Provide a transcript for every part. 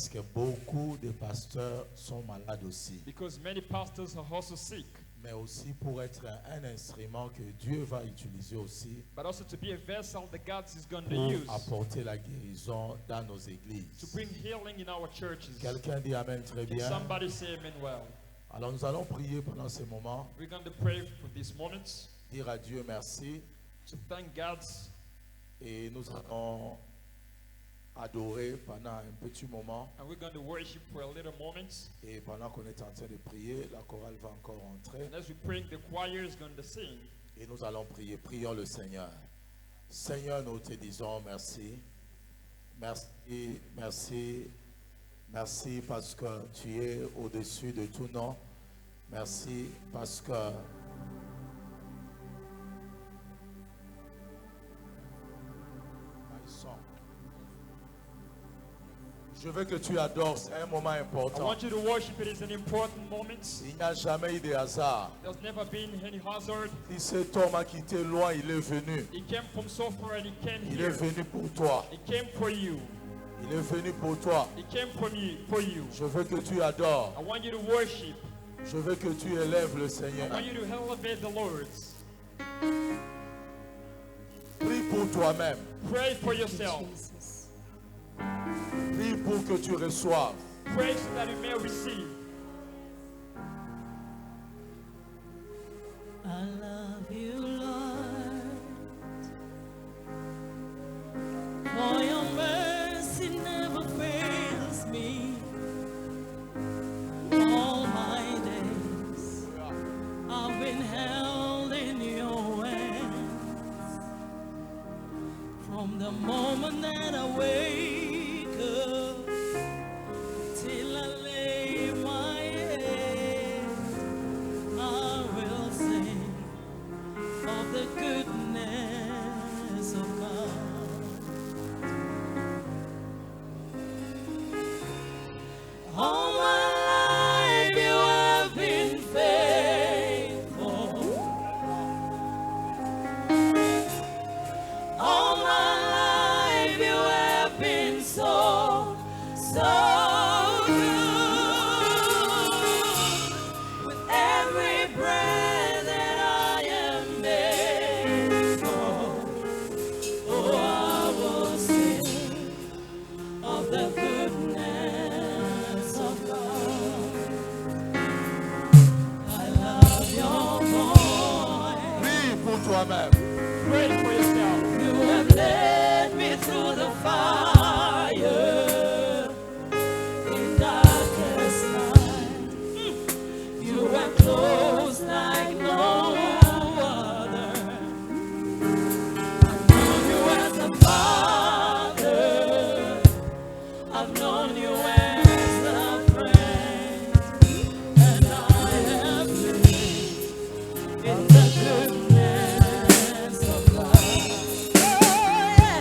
Parce que beaucoup de pasteurs sont malades aussi. Because many pastors are also sick. Mais aussi pour être un instrument que Dieu va utiliser aussi But also to be a vessel that God is going to pour use apporter la guérison dans nos églises. to bring healing in our churches. Quelqu'un dit Amen très Can bien. somebody say amen well? Alors nous allons prier pendant ces moments, We're going to pray for these moments dire à Dieu merci to thank God, et nous allons adorer pendant un petit moment. and we're going to worship for a little moment. Et pendant qu'on est en train de prier, la chorale va encore entrer. And as we pray, the choir is going to sing. Et nous allons prier. Prions le Seigneur. Seigneur, nous te disons merci. Merci, merci, merci parce que tu es au-dessus de tout nom. Merci parce que je veux que tu adores, c'est un moment I important. want you to worship. It is an important moment. Il n'y a jamais eu de hasard. There's never been any hazard. Si cet homme a quitté loin, il est venu. He came from so far and he came Il est here. venu pour toi. He came for you. Il est venu pour toi. He came from you, for you. Je veux que tu adores. I want you to worship. Je veux que tu élèves le I Seigneur. want you to elevate the Lord. Prie pour toi-même. Pray for yourself. Jesus. Prie pour que tu reçoives. Pray so that you may receive. I love you, Lord, for your mercy never fails me. All my days I've been held in your hands. From the moment that I wake up till I lay my head, I will sing of the goodness of God. All my life you have been faithful. All my life you have been so, so good. With every breath that I am able, oh, I will sing of the goodness of God. I love your voice. Prie pour toi-même. Pray for yourself. You have led me through the fire in darkest night. You are close like no other. I've known you as a father. I've known you as a friend, and I have lived in the goodness of God. Oh, yeah.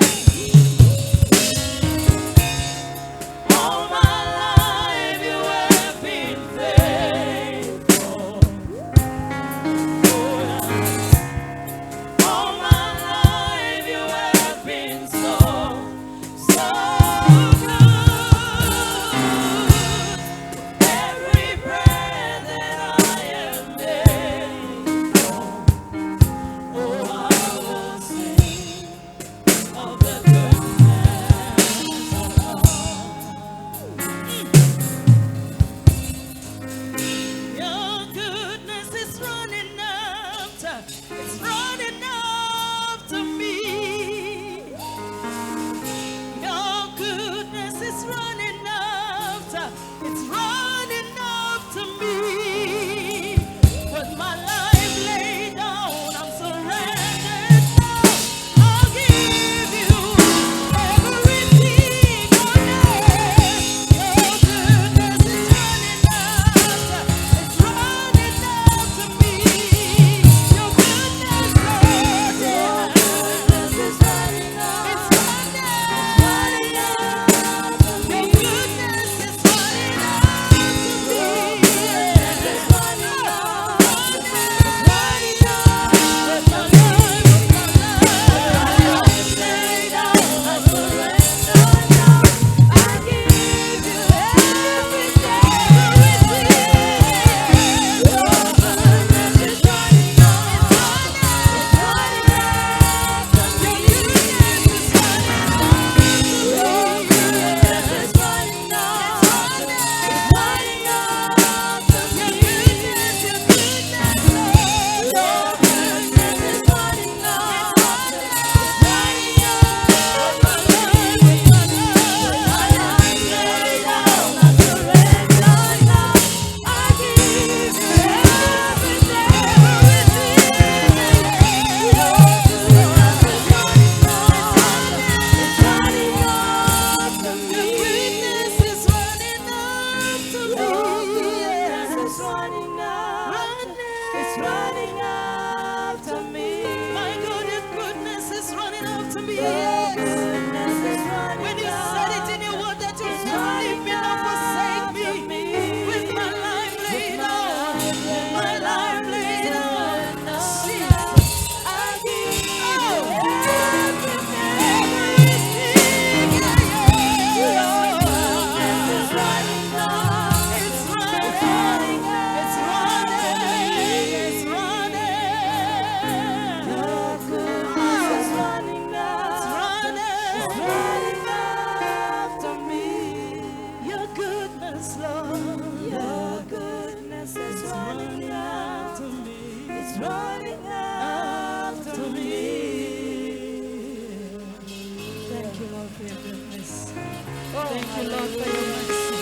you, Lord, for your mercy.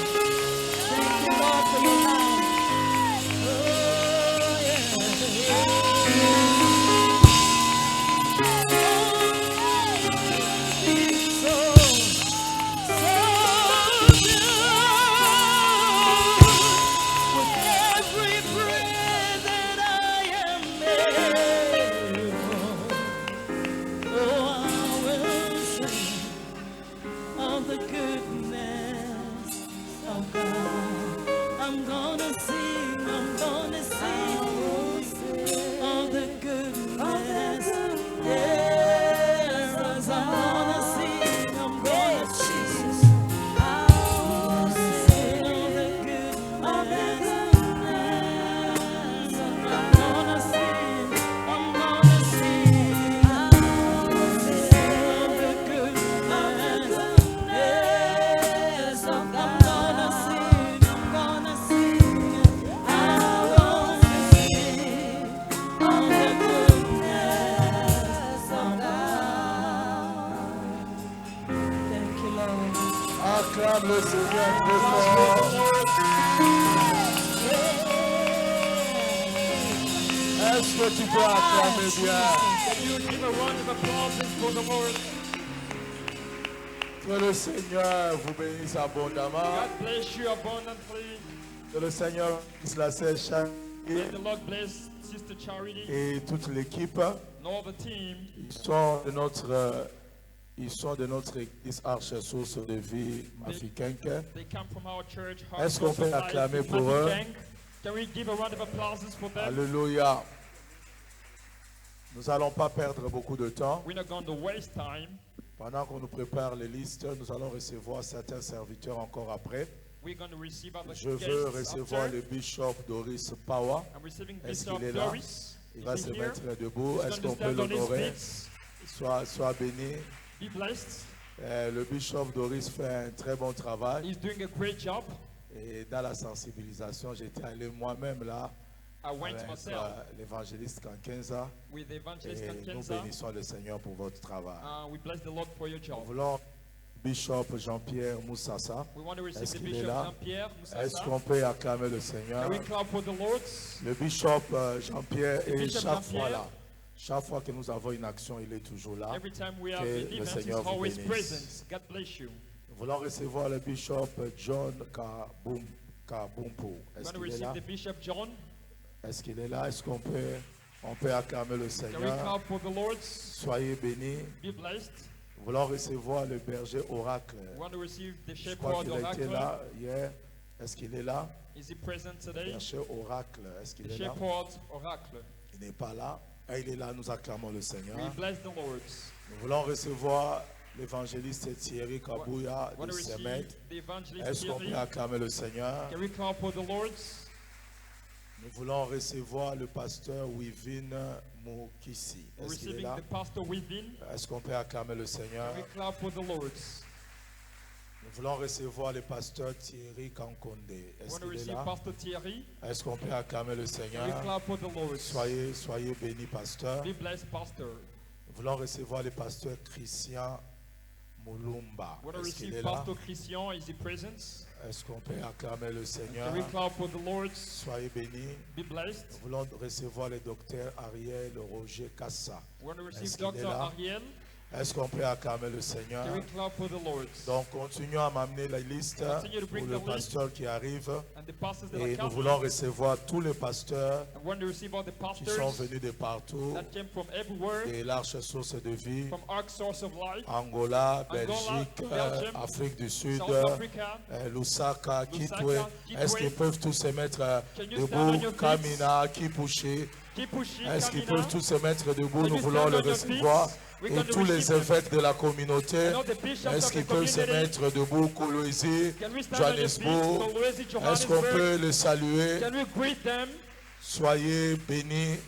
Thank you, Lord, for your love. Oh, yeah. So with every breath that I am able, oh, I will sing of the goodness of God. I'm gonna sing of the goodness. Yes, I'm gonna sing, I'm gonna Jesus. I'll sing of the goodness. I'm gonna sing, I'm gonna sing. I'll sing of the goodness. Yes, I'm gonna sing, I'm gonna sing. I'll sing of the goodness of God. Thank you, Lord. Acclame le Seigneur très fort. Est-ce que tu peux acclamer bien? Can you give a round of applause for the Lord? Que le Seigneur vous bénisse abondamment. God bless you abundantly. Que le Seigneur bénisse la sœur Charlie May the Lord bless Sister Charity et toute l'équipe. and all the team. Ils sont de notre église Arche Source de Vie Mafikenke. They come from our church. Est-ce qu'on peut acclamer pour eux? Can we give a round of applause for them? Alléluia. Nous n'allons pas perdre beaucoup de temps. We're not going to waste time. Pendant qu'on nous prépare les listes, nous allons recevoir certains serviteurs encore après. We're going to receive other Je veux guests recevoir after. le bishop Doris Power. I'm receiving Est-ce Bishop qu'il est là? Doris. Il va Is se he here? mettre debout. He's Est-ce going qu'on to peut stand on his l'honorer? feet. Sois béni. Be blessed. Le bishop Doris fait un très bon travail. He's doing a great job. Et dans la sensibilisation, j'étais allé moi-même là I went avec myself l'évangéliste Kankenza. with Evangelist Et nous Kankenza. bénissons le Seigneur pour votre travail. We bless the Lord for your Nous job. voulons Bishop Jean-Pierre Moussassa. We want to receive Est-ce the qu'il est Bishop là? Jean-Pierre Est-ce Moussassa. qu'on peut acclamer le Seigneur? Can we clap for the Lord? Le bishop Jean-Pierre Le est bishop chaque fois Jean-Pierre. là. Chaque fois que nous avons une action, il est toujours là. Every time we have Que an le event, he's Seigneur vous always bénisse. present. God bless you. Nous voulons recevoir le bishop John Kabumpo. We Est-ce want to qu'il est receive là? the Bishop John. Est-ce qu'il est là? Est-ce qu'on peut acclamer le Can we Seigneur? clap for the Lord? Soyez bénis. Be blessed. Nous voulons recevoir le berger Oracle. We want to receive the Je crois shepherd qu'il a été oracle. là hier. Est-ce qu'il est là? Is he present today? Berger Oracle. Est-ce qu'il The est là? shepherd oracle. Il n'est pas là. Et il est là. Nous acclamons le Seigneur. We bless the Lord. Nous voulons recevoir l'évangéliste Thierry Kabouya We want de to receive Semet. the evangelist Est-ce qu'on Thierry. peut acclamer le Seigneur? Can we clap for the Lord? Nous voulons recevoir le pasteur Wivin Moukissi. We're Est-ce qu'il est receiving là? the pastor within. Est-ce qu'on peut acclamer le Seigneur? Can we clap for the Lord? Nous voulons recevoir le pasteur Thierry Kankonde. We Est-ce want to qu'il est receive là? Pastor Thierry. Est-ce qu'on peut acclamer le Can we Seigneur? clap for the Lord? Soyez bénis, pasteur. Be blessed, pastor. Nous voulons recevoir le pasteur Christian Moulumba. We want to Est-ce qu'il receive est là? Pastor Christian. Is he present? Est-ce qu'on peut acclamer le Seigneur? Can we clap for the Lord? Soyez bénis. Be blessed. Nous voulons recevoir le docteur Ariel Roger Cassa. We want to receive Est-ce qu'il est Dr. là? Ariel. Est-ce qu'on peut acclamer le Seigneur? Can we clap for the Lord? Donc, continuons à m'amener la liste Continue to pour bring le the list. pasteur qui arrive. And the pastors that Et are nous coming. voulons recevoir tous les pasteurs I want to receive all the qui sont pastors venus de partout, that came from everywhere, de l'Arche Source de Vie, from Ark Source of Life, Angola, Belgique, Belgium, Afrique du Sud, South Africa. Lusaka, Kitwe. Kitwe. Est-ce qu'ils peuvent tous se mettre Can you stand on debout? your feet? Kamina, Kipushi. Kipushi, Est-ce qu'ils Kamina. peuvent tous se mettre debout? Can Nous you voulons stand le on your feet? recevoir. We're Et going to tous les receive them. évêques de la communauté, And all the bishops est-ce of qu'ils the peuvent se community. mettre debout? Kolwezi, Can we stand on your feet? Johannesburg. Kolwezi, Est-ce qu'on Johannesburg. peut les saluer? Can we greet them? Soyez bénis.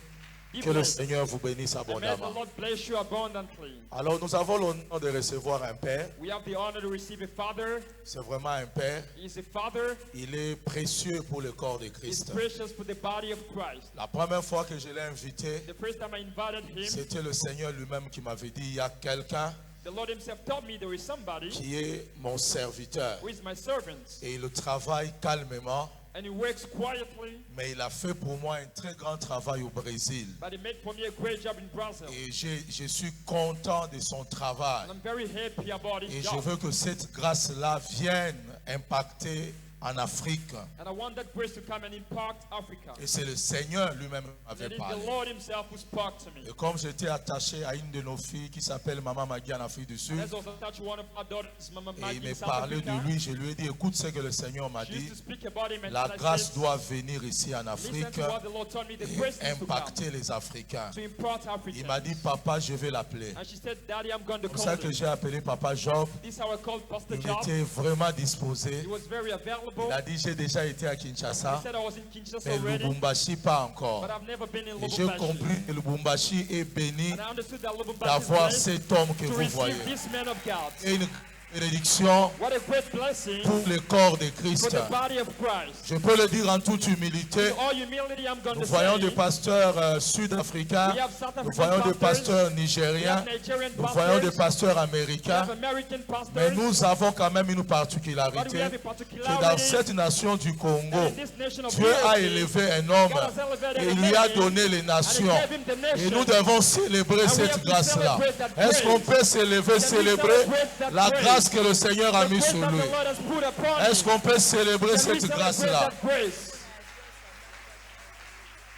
Be Que le blessed. Seigneur vous bénisse And may the abondamment. Lord bless you abundantly. Alors, nous avons l'honneur de recevoir un Père. We have the honor to receive a father. C'est vraiment un Père. He is a father. Il est précieux pour le corps de He's Christ. precious for the body of Christ. La première fois que je l'ai invité, The first time I invited him, c'était le Seigneur lui-même qui m'avait dit, il y a quelqu'un The Lord himself told me there is somebody qui est mon serviteur. who is my servant, Et il travaille calmement, and he works quietly, mais il a fait pour moi un très grand travail au Brésil. but he made for me a great job in Brazil. Et je suis content de son travail. And I'm very happy about Et his je job. veux que cette grâce-là vienne impacter en Afrique. And I want that grace to come and impact Africa. Et c'est le Seigneur lui-même qui And m'avait it is parlé. the Lord himself who spoke to me. Et comme j'étais attaché à une de nos filles qui s'appelle Maman Magui en Afrique du Sud, And as I was attached to one of our daughters, Mama et Maggie il in m'a South parlé Africa, de lui, je lui ai dit, écoute ce que le Seigneur m'a she used dit, to speak about him, and la I grâce said, doit venir ici en listen Afrique to what the Lord told me, the et grace needs to come impacter les Africains. to impart Africa. Il m'a dit, papa, je vais l'appeler. And she said, Daddy, I'm going to C'est pour call ça que him. j'ai appelé papa Job. This is how I called Pastor Il Job. était vraiment disposé. He was very available. Il a dit, j'ai déjà été à He Kinshasa, said I was in Kinshasa mais already, Lubumbashi pas encore. but I've never been in Et j'ai Lubumbashi. compris que Lubumbashi est béni And I understood that Lubumbashi d'avoir is cet homme que blessed to vous receive voyez. this man of God. Et une bénédiction What a great blessing pour le corps de for Christ. the body of Christ. Je peux le dire en toute humilité. In all humility, I'm going Nous to voyons say, des pasteurs sud-africains, we have South nous African voyons des pastors, pasteurs we nigériens, have Nigerian nous voyons des pastors, pasteurs we américains, have American mais pastors, nous avons quand même une but we particularité, have a que dans particularity cette nation du Congo, that in this nation of Dieu a DRC, élevé un homme God has elevated et a il lui a man, donné les and he nations. gave him the Et nation. nous devons célébrer And we cette have to grâce-là. celebrate that Est-ce qu'on grace. peut s'élever, célébrer celebrate that la grace? grâce que le Seigneur a The mise grace sur that lui? the Lord has put upon Est-ce him. qu'on peut célébrer Can we cette celebrate grâce-là? that grace?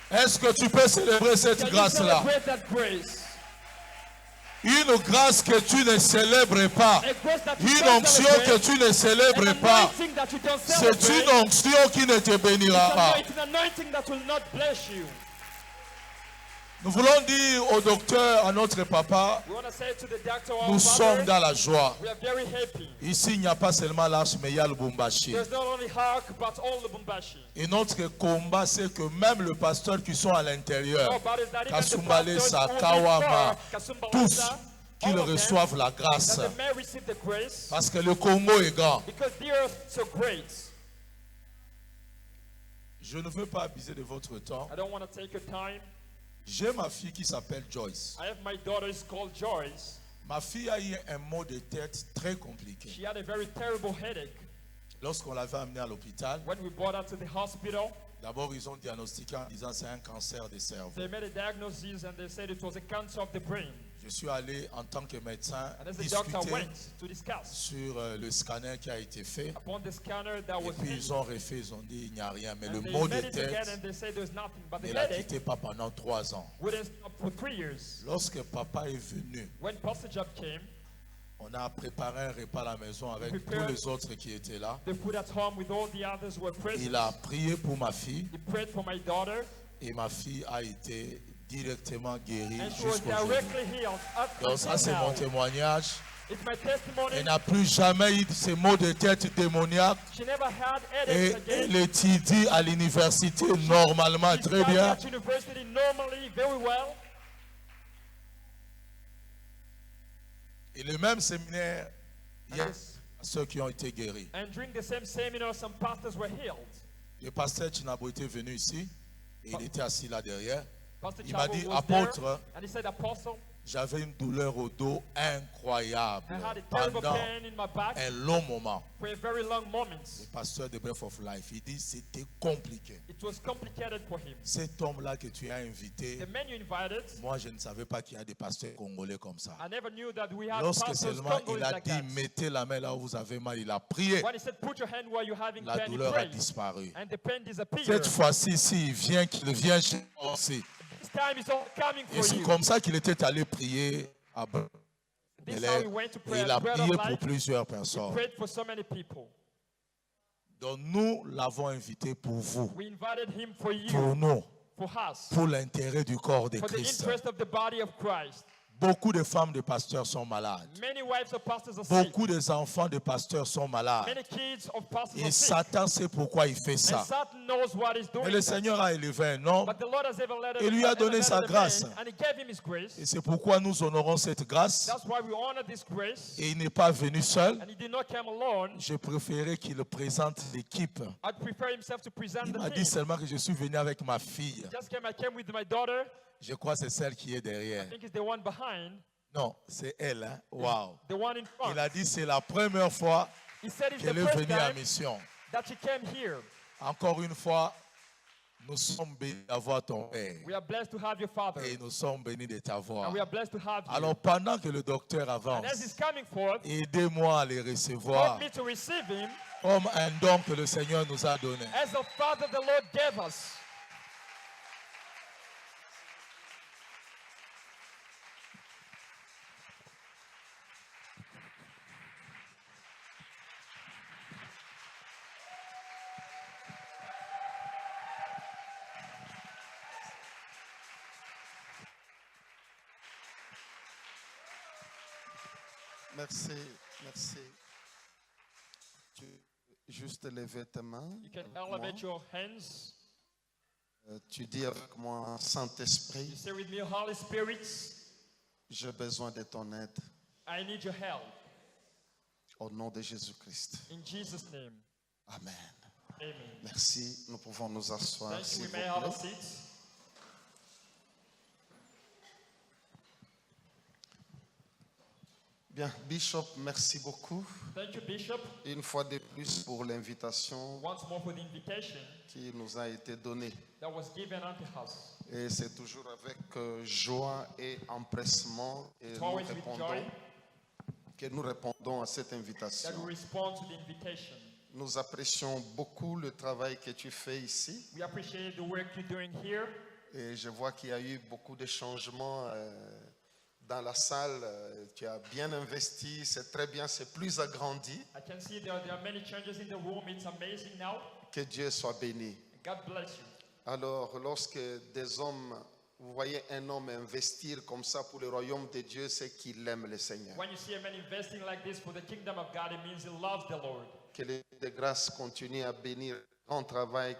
Est-ce que tu peux célébrer cette Can you grâce-là? celebrate that grace? Une grâce que tu ne célèbres pas. A grace that you Une don't onction celebrate, que tu ne an célèbres pas. anointing that you don't C'est celebrate, une onction qui ne te bénira pas. it's an anointing that will not bless you. Nous voulons dire au docteur, à notre papa, We want to say to the doctor, our nous father, sommes dans la joie. we are very happy. Ici, il n'y a pas seulement l'Arche, mais il y a le Lubumbashi. There's not only Hark, but all Lubumbashi. Et notre combat, c'est que même les pasteurs qui sont à l'intérieur, Our bodies that even the Kasumbalesa, pastors Kawama, who before, tous, Kasumbalesa, qu'ils all of them, reçoivent la grâce. that they may receive the grace, Parce que le Congo est grand. because the earth is so great. Je ne veux pas abuser de votre temps. I don't want to take your time. J'ai ma fille qui s'appelle Joyce. I have my daughter is called Joyce. Ma fille a eu un mot de tête très compliqué. She had a very terrible headache. Lorsqu'on l'avait amenée à l'hôpital, When we brought her to the hospital, d'abord ils ont diagnostiqué en disant c'est un cancer du cerveau. they made a diagnosis and they said it was a cancer of the brain. Je suis allé en tant que médecin And as the doctor discuter went to discuss sur le scanner qui a été fait. upon the scanner that Et was puis made, ils ont refait, ils ont dit il n'y a rien. Mais le and they mot de made it again tête and they said there's nothing, but the ne la headache quittait pas pendant 3 ans. wouldn't stop for 3 years. Lorsque papa est venu, When Pastor Job came, on a préparé un repas à la maison avec tous les autres qui étaient là. the food at home with all the others were present. Il a prié pour ma fille He prayed for my daughter, et ma fille a été directement guérie and she was jusqu'aujourd'hui. directly healed. Donc ça c'est mon témoignage. It's my testimony. Elle n'a plus jamais eu ces maux de tête démoniaques She never had et headaches again. elle étudie à l'université normalement She très studied bien. at university normally, very well. Et le même séminaire, il y a And this- ceux qui ont été guéris. And during the same seminar, some pastors were healed. Le pasteur Chinabo était venu ici et il était assis là derrière. Pastor Il m'a Chabo dit, was apôtre, there, and he said, Apostle, j'avais une douleur au dos incroyable I had a terrible pendant pain in my back un long moment. for a very long moment. Le pasteur de Breath of Life, il dit c'était compliqué. It was complicated for him. Cet homme-là que tu as invité, The man you invited, moi je ne savais pas qu'il y a des pasteurs congolais comme ça. I never knew that we had Lorsque pastors seulement Congolese il a like dit that. mettez la main là où vous avez mal, il a prié. When he said, put your hand where you're having La pain, he douleur a prayed. disparu. And the pain disappeared. Cette fois-ci, s'il vient, qu'il vienne chez moi aussi. This time it's all coming Et for c'est you. comme ça qu'il était allé prier à This is how he went to et pray il at a Bread prié of pour Life. plusieurs He personnes. prayed for so many people. Donc nous l'avons invité pour vous, We invited him for you, pour nous, for us, pour l'intérêt du corps de for the Christ. interest of the body of Christ. Beaucoup de femmes de pasteurs sont malades. Many wives of pastors are sick. Beaucoup des enfants de pasteurs sont malades. Many kids of pastors Et are sick. Satan sait pourquoi il fait And ça. Satan knows what he's Mais doing. le Seigneur a élevé un homme But the Lord has elevated Et lui a donné elevated sa a man, grâce. and he gave him his grace. et c'est pourquoi nous honorons cette grâce. That's why we honor this grace. Et il n'est pas venu seul. And he did not come alone. Je préférais qu'il présente l'équipe. I'd prefer himself to present Il the m'a team. dit seulement que je suis venu avec ma fille. I came with my daughter. Je crois que c'est celle qui est I derrière. think it's the one behind. Non, c'est elle. Hein? Wow. The one in front. Il a dit c'est la première fois He said it's the qu'elle est first venue à time mission. that she came here. Encore une fois, nous sommes bénis d'avoir ton père. We are blessed to have your father. Et nous sommes bénis de t'avoir. And we are blessed to have you. Alors pendant que le docteur And as he's avance, coming forth, aidez-moi à les help recevoir me to receive him comme un don que le Seigneur nous a donné. as the Father the Lord gave us. Merci, merci. Tu juste lever tes mains. You can avec moi. elevate your hands. Tu dis avec moi, You Saint-Esprit, say with me, Holy Spirit, j'ai besoin de ton aide. I need your help. Au nom de Jésus-Christ. In Jesus' name. Amen. Amen. Merci. Nous pouvons nous asseoir, Thank you. s'il We vous may have a plaît. seat. Bien, Bishop, merci beaucoup. Thank you, Bishop, Une fois de plus pour l'invitation once more for the invitation qui nous a été donnée. that was given unto us. Et c'est toujours avec joie et empressement It's always with joy que nous répondons à cette that invitation. we respond to the invitation. Nous apprécions beaucoup le travail que tu fais ici. We appreciate the work you're doing here. Et je vois qu'il y a eu beaucoup de changements dans la salle. Tu as bien investi, c'est très bien, c'est plus agrandi. I can see there are many changes in the room. It's amazing now. Que Dieu soit béni. God bless you. Alors, lorsque des hommes, vous voyez un homme investir comme ça pour le royaume de Dieu, c'est qu'il aime le Seigneur. When you see a man investing like this for the kingdom of God, it means he loves the Lord. Que les de grâce continue à bénir le grand travail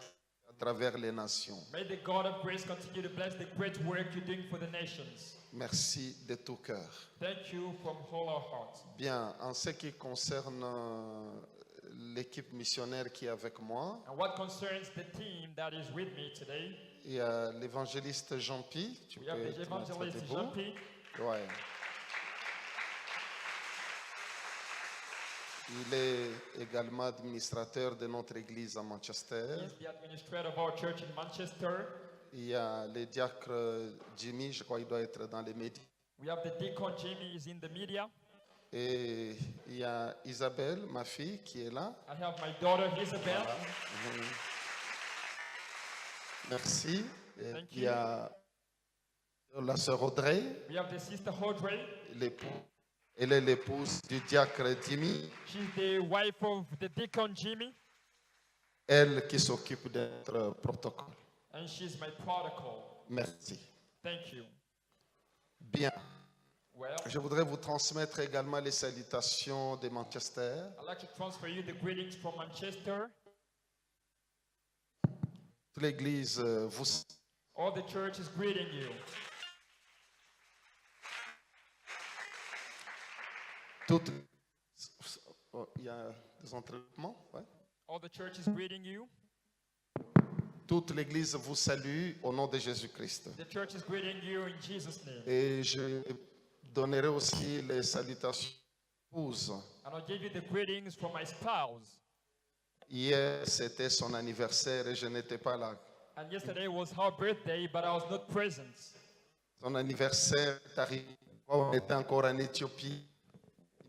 à travers les nations. May the God of grace continue to bless the great work you're doing for the nations. Merci de tout cœur. Thank you from all our hearts. Bien, en ce qui concerne l'équipe missionnaire qui est avec moi, And what concerns the team that is with me today, il y a l'évangéliste Jean-Pi. Tu we have peux the te mettre evangelist debout. Jean-P. Ouais. Il est également administrateur de notre église à Manchester. He is the administrator of our church in Manchester. Il y a le diacre Jimmy, je crois qu'il doit être dans les médias. We have the deacon Jimmy is in the media. Et il y a Isabelle, ma fille, qui est là. I have my daughter Isabel. Merci. Et Thank il y a la sœur Audrey, We have the sister Audrey. elle est l'épouse du diacre Jimmy, She's the wife of the deacon Jimmy, elle qui s'occupe de notre protocole. and she's my protocol. Merci. Thank you. Bien. Well, Je voudrais vous transmettre également les salutations de Manchester. I'd like to transfer you the greetings from Manchester. Toute l'église vous All the church is greeting you. toute oh, il y a des entretements, ouais. All the church is greeting you. Toute l'église vous salue au nom de Jésus-Christ. The church is greeting you in Jesus' name. Et je donnerai aussi les salutations épouses. And I'll give you the greetings from my spouse. Hier, c'était son anniversaire et je n'étais pas là. And yesterday was her birthday, but I was not present. Son anniversaire est arrivé. On était encore en Éthiopie.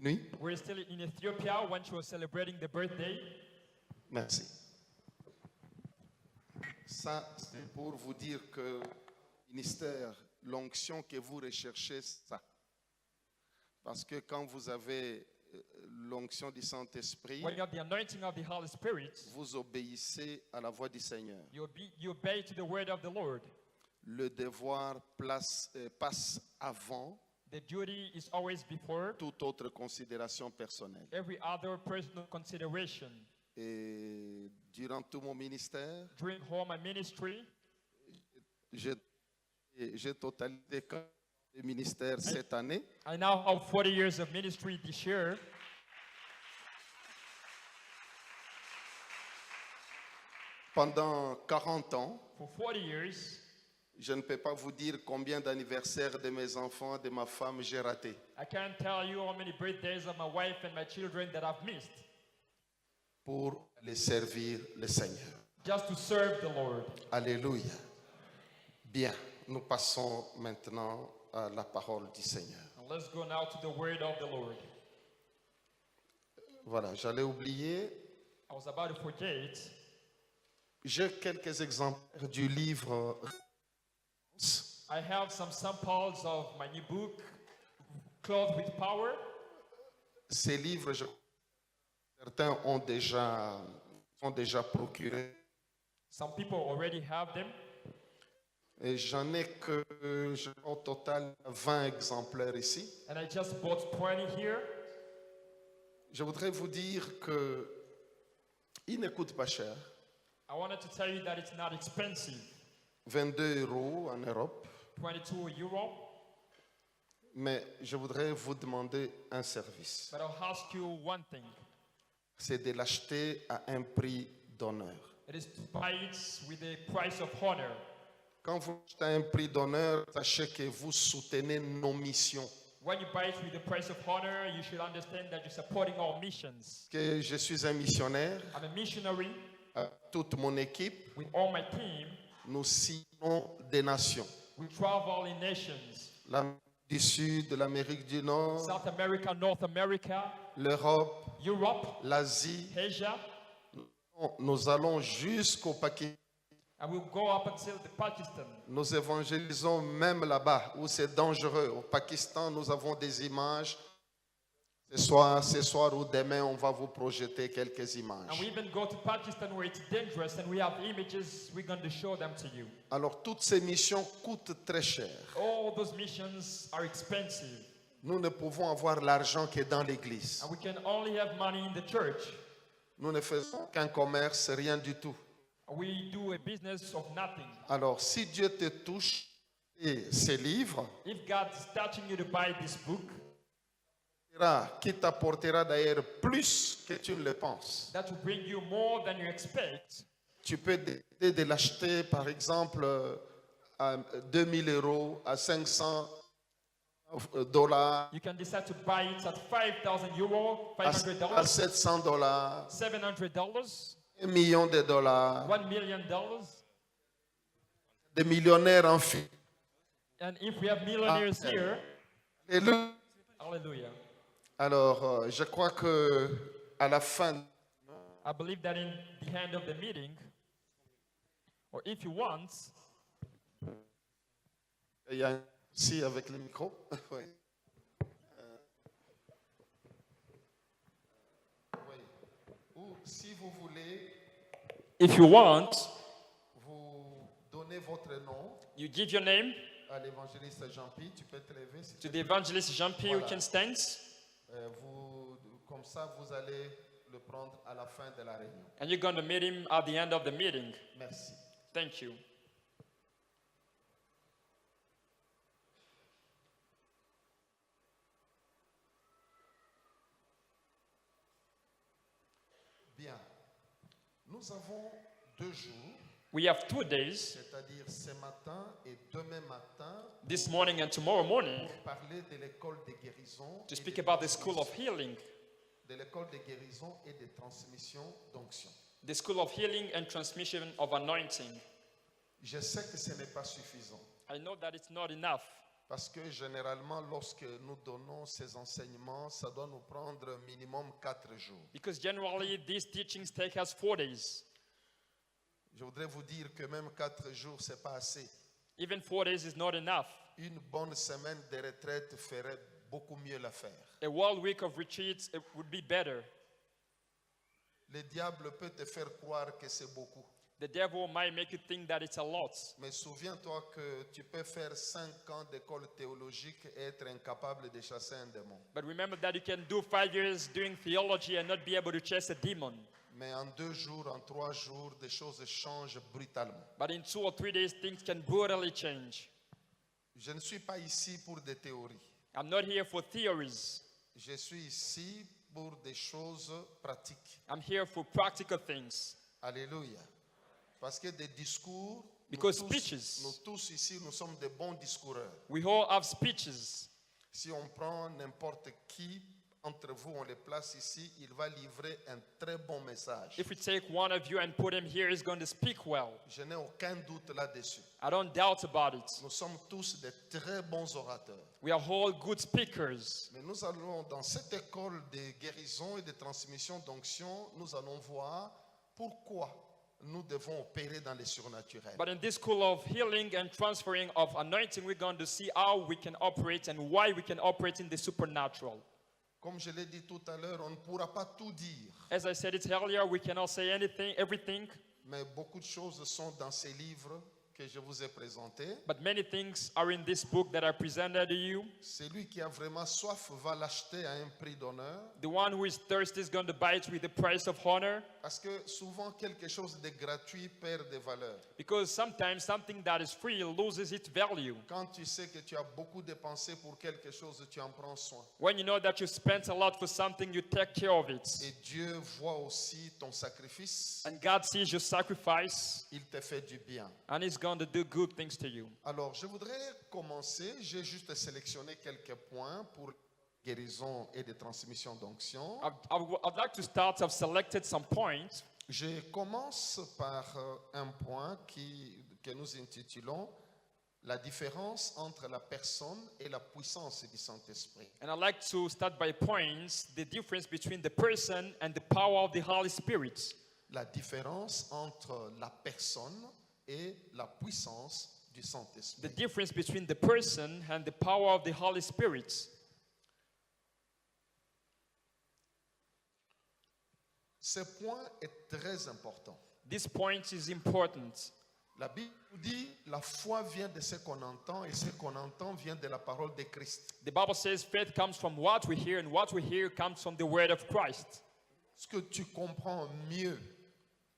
Nuit. We're still in Ethiopia when she was celebrating the birthday. Merci. Ça, c'est pour vous dire que ministère, l'onction que vous recherchez, c'est ça. Parce que quand vous avez l'onction du Saint-Esprit, When you have the anointing of the Holy Spirit, vous obéissez à la voix du Seigneur. you obey to the word of the Lord. Le devoir passe avant The duty is always before toute autre considération personnelle. every other personal consideration. Et durant tout mon ministère, During all my ministry, j'ai totalisé 4 ministères cette année. I now have 40 years of ministry this year. Pendant 40 ans, For 40 years, Je ne peux pas vous dire combien d'anniversaires de mes enfants, de ma femme j'ai raté. I can't tell you how many birthdays of my wife and my children that I've missed Pour les servir le Seigneur. just to serve the Lord. Alléluia. Bien, nous passons maintenant à la parole du Seigneur. And let's go now to the word of the Lord. Voilà, j'allais oublier. I was about to forget. J'ai quelques exemples du livre. I have some samples of my new book, Clothed with Power. Ces livres, certains ont déjà procuré. Some people already have them. Et j'en ai que, au total, 20 exemplaires ici. And I just bought 20 here. Je voudrais vous dire que il ne coûte pas cher. I wanted to tell you that it's not expensive. 22 € en Europe. 22 euro. Mais je voudrais vous demander un service. But I'll ask you one thing. C'est de l'acheter à un prix d'honneur. It is to buy it with a price of honor. Quand vous achetez un prix d'honneur, sachez que vous soutenez nos missions. When you buy it with the price of honor, you should understand that you're supporting our missions. Que je suis un missionnaire. I'm a missionary. Toute mon équipe, With all my team, nous sillonnons des nations. we travel in nations. L'Amérique du Sud, l'Amérique du Nord, South America, North America, l'Europe, Europe, l'Asie. Asia, Nous allons jusqu'au Pakistan. and we'll go up until the Pakistan. Nous évangélisons même là-bas où c'est dangereux. Au Pakistan, nous avons des images. Ce soir ou demain, on va vous projeter quelques And images. we even go to Pakistan where it's dangerous and we have images, we're going to show them to you. Alors, toutes ces missions coûtent très cher. All those missions are expensive. Nous ne pouvons avoir l'argent qui est dans l'église. And we can only have money in the church. Nous ne faisons qu'un commerce, rien du tout. We do a business of nothing. Alors, si Dieu te touche et ces livres, If God is touching you to buy this book, qui t'apportera d'ailleurs plus que tu ne le penses. that will bring you more than you expect. Tu peux décider de l'acheter, par exemple, à 2000 €, à 500 $, You can decide to buy it at 5,000 euro, à $500, 700 $, $700, $1 million, $1 million. des millionnaires en fin. And if we have millionaires here, hallelujah. Alors, je crois que à la fin, I believe that in the end of the meeting, or if you want, il y a ici avec le micro. Oui. Oui. Ou si vous voulez, if you want, vous donnez votre nom you give your name à l'évangéliste Jean-Pierre. Tu peux te lever. Si to tu the evangelist Jean-Pierre who Voilà. can stand. Comme ça, vous allez le prendre à la fin de la réunion. And you're going to meet him at the end of the meeting. Merci. Thank you. Bien. Nous avons 2 jours, We have 2 days, c'est-à-dire ce matin et demain matin, this morning and tomorrow morning, pour parler de l'école de guérison, to et speak de about the school of healing. de l'école de guérison et de transmission d'onction. The school of healing and transmission of anointing. Je sais que ce n'est pas suffisant I know that it's not enough parce que généralement, lorsque nous donnons ces enseignements, ça doit nous prendre minimum 4 jours. because generally these teachings take us 4 days. Je voudrais vous dire que même 4 jours, c'est pas assez. Even 4 days is not enough. Une bonne semaine de retraite ferait beaucoup mieux l'affaire. A whole week of retreats, it would be better. Le diable peut te faire croire que c'est beaucoup. The devil might make you think that it's a lot. Mais souviens-toi que tu peux faire 5 ans d'école théologique et être incapable de chasser un démon. But remember that you can do 5 years doing theology and not be able to chase a demon. Mais en 2 jours, en 3 jours, des choses changent brutalement. But in 2 or 3 days, things can brutally change. Je ne suis pas ici pour des théories. I'm not here for theories. Je suis ici pour des choses pratiques. I'm here for practical things. Alléluia. Parce que des discours, Because nous speeches, tous ici, nous sommes des bons discoureurs. we all have speeches. Si on prend n'importe qui entre vous, on les place ici, il va livrer un très bon message. If we take one of you and put him here, he's going to speak well. Je n'ai aucun doute là-dessus. I don't doubt about it. Nous sommes tous des très bons orateurs. We are all good speakers. Mais nous allons, dans cette école de guérison et de transmission d'onction, nous allons voir pourquoi nous devons opérer dans les surnaturels. But in this school of healing and transferring of anointing, we're going to see how we can operate and why we can operate in the supernatural. Comme je l'ai dit tout à l'heure, on ne pourra pas tout dire, As I said it earlier, we cannot say anything, everything, mais beaucoup de choses sont dans ces livres que je vous ai présentés. but many things are in this book that I presented to you. Celui qui a vraiment soif va l'acheter à un prix d'honneur, The one who is thirsty is going to buy it with the price of honor, parce que souvent quelque chose de gratuit perd de valeur. because sometimes something that is free loses its value. Quand tu sais que tu as beaucoup dépensé pour quelque chose, tu en prends soin. When you know that you spent a lot for something, you take care of it. Et Dieu voit aussi ton sacrifice, And God sees your sacrifice, il te fait du bien. and He's going to do good things to you. Alors, je voudrais commencer, j'ai juste sélectionné quelques points pour guérison et de transmission d'onction. I'd like to start. I've selected some points. Je commence par un point que nous intitulons la différence entre la personne et la puissance du Saint-Esprit. And I'd like to start by points, the difference between the person and the power of the Holy Spirit. La différence entre la personne et la puissance du The Saint-Esprit. difference between the person and the power of the Holy Spirit. Ce point est très important. This point is important. La Bible nous dit la foi vient de ce qu'on entend et ce qu'on entend vient de la parole de Christ. The Bible says faith comes from what we hear, and what we hear comes from the word of Christ. Est-ce que tu comprends mieux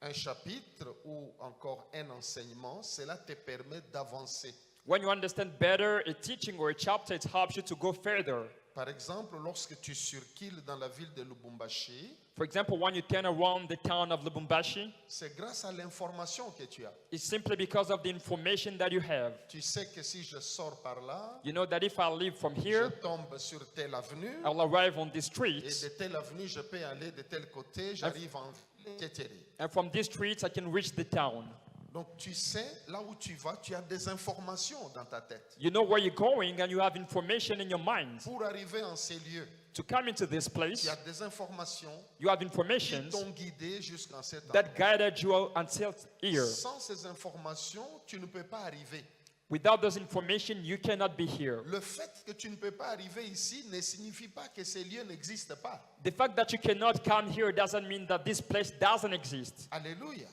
un chapitre ou encore un enseignement, cela te permet d'avancer. When you understand better a teaching or a chapter, it helps you to go further. Par exemple, lorsque tu circules dans la ville de Lubumbashi, For example, when you turn around the town of Lubumbashi, c'est grâce à l'information que tu as. it's simply because of the information that you have. Tu sais que si je sors par là, You know that if I leave from je here, tombe sur telle avenue, I'll arrive on this et street, de telle avenue, je peux aller de tel côté, j'arrive en ville, etc. and from this street, I can reach the town. Donc tu sais, là où tu vas, tu as des informations dans ta tête. You know where you're going, and you have information in your mind. Pour arriver en ces lieux, To come into this place, il y a des informations you have qui information t'ont guidé jusqu'à cet endroit. that guided you until here. Sans ces informations, tu ne peux pas arriver. Without those information, you cannot be here. Le fait que tu ne peux pas arriver ici ne signifie pas que ces lieux n'existent pas. The fact that you cannot come here doesn't mean that this place doesn't exist. Alléluia.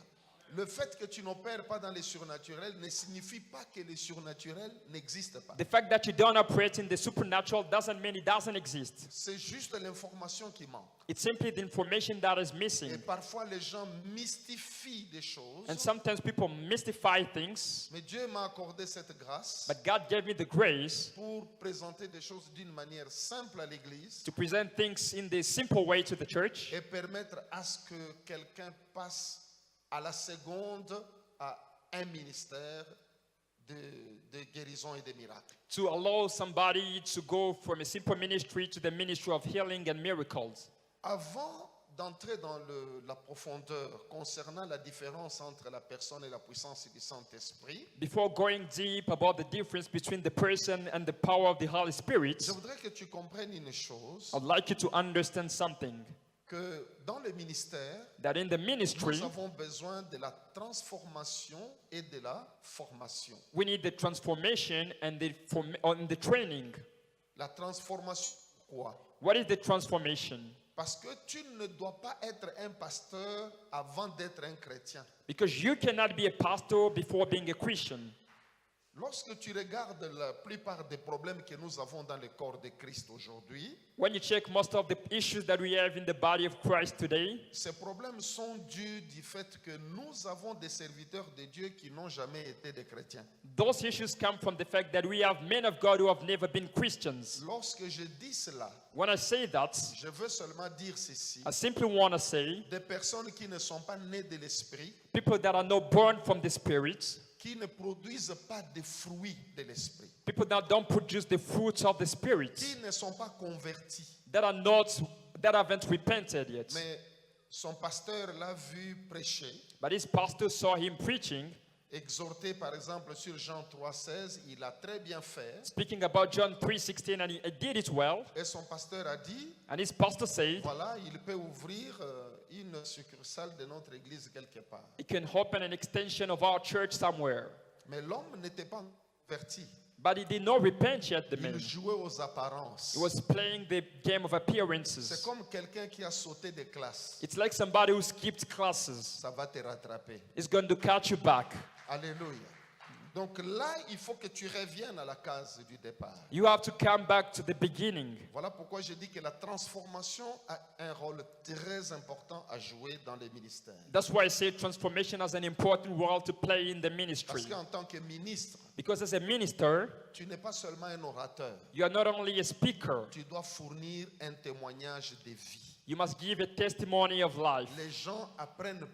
Le fait que tu n'opères pas dans les surnaturels ne signifie pas que les surnaturels n'existent pas. The fact that you don't operate in the supernatural doesn't mean it doesn't exist. C'est juste l'information qui manque. It's simply the information that is Et missing. parfois les gens mystifient des choses. And sometimes people mystify things, Mais Dieu m'a accordé cette grâce but God gave me the grace pour présenter des choses d'une manière simple à l'Église to present things in the simple way to the church et permettre à ce que quelqu'un passe à la seconde à un ministère de guérison et de miracles. to allow somebody to go from a simple ministry to the ministry of healing and miracles. Avant d'entrer dans la profondeur concernant la différence entre la personne et la puissance du Saint-Esprit, Before going deep about the difference between the person and the power of the Holy Spirit, je voudrais que tu comprennes une chose, I'd like you to understand something, que dans le ministère, that in the ministry, nous avons besoin de la transformation et de la formation. we need the transformation and the training. La transformation, pourquoi? What is the transformation? Parce que tu ne dois pas être un pasteur avant d'être un chrétien. Because you cannot be a pastor before being a Christian. Lorsque tu regardes la plupart des problèmes que nous avons dans le corps de Christ aujourd'hui, When you check most of the issues that we have in the body of Christ today, ces problèmes sont dus du fait que nous avons des serviteurs de Dieu qui n'ont jamais été des chrétiens. those issues come from the fact that we have men of God who have never been Christians. Lorsque je dis cela, When I say that, je veux seulement dire ceci. I simply want to say Des personnes qui ne sont pas nées de l'esprit people that are not born from the Spirit qui ne produisent pas de fruits de l'esprit, People that don't produce the fruits of the Spirit, qui ne sont pas convertis. that haven't repented yet. Mais son pasteur l'a vu prêcher, But his pastor saw him preaching, exhorter par exemple sur Jean 3,16, il a très bien fait. speaking about John 3:16, and he did it well. Et son pasteur a dit, And his pastor said voilà, il peut ouvrir une succursale de notre église quelque part. he can open an extension of our church somewhere. Mais l'homme n'était pas converti. But he did not repent yet, the Il man. jouait aux apparences. He was playing the game of C'est appearances. comme quelqu'un qui a sauté des classes. It's like somebody who skipped classes. Ça va te rattraper. It's going to catch you back. Alléluia. Donc là, il faut que tu reviennes à la case du départ. You have to come back to the beginning. Voilà pourquoi je dis que la transformation a un rôle très important à jouer dans les ministères. That's why I say transformation has an important role to play in the ministry. Parce qu'en tant que ministre, Because as a minister, tu n'es pas seulement un orateur. you are not only a speaker, Tu dois fournir un témoignage de vie. you must give a testimony of life. Les gens apprennent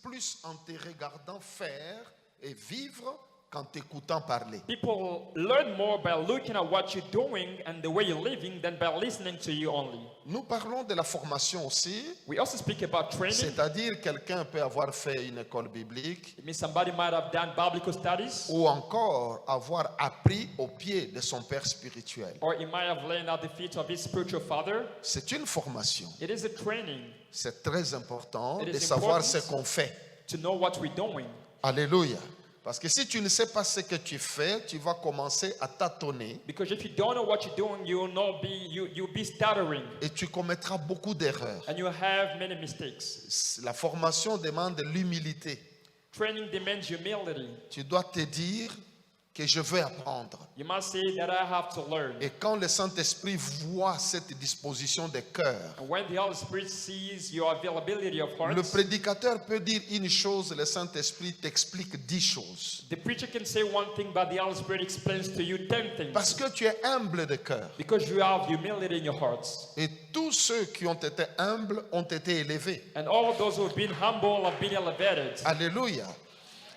plus en te regardant faire et vivre qu'en t'écoutant parler. People learn more by looking at what you're doing and the way you're living than by listening to you only. Nous parlons de la formation aussi, We also speak about training. c'est-à-dire quelqu'un peut avoir fait une école biblique It means somebody might have done biblical studies, ou encore avoir appris au pied de son père spirituel. or he might have learned at the feet of his spiritual father. C'est une formation. It is a training C'est très important It de is savoir important. ce qu'on fait. to know what we're doing. Alléluia. Parce que si tu ne sais pas ce que tu fais, tu vas commencer à tâtonner Because if you don't know what you're doing, you'll be stuttering et tu commettras beaucoup d'erreurs. and you'll have many mistakes. La formation demande l'humilité. Training demands humility. Tu dois te dire que je veux apprendre. You must say that I have to learn. Et quand le Saint-Esprit voit cette disposition de cœur, And when the Holy Spirit sees your availability of le hearts, prédicateur peut dire une chose, le Saint-Esprit t'explique 10 choses. the preacher can say one thing, but the Holy Spirit explains to you 10 Parce things. que tu es humble de cœur. Because you have humility in your hearts. Et tous ceux qui ont été humbles ont été élevés. And all of those who have been humble have been elevated. Alléluia.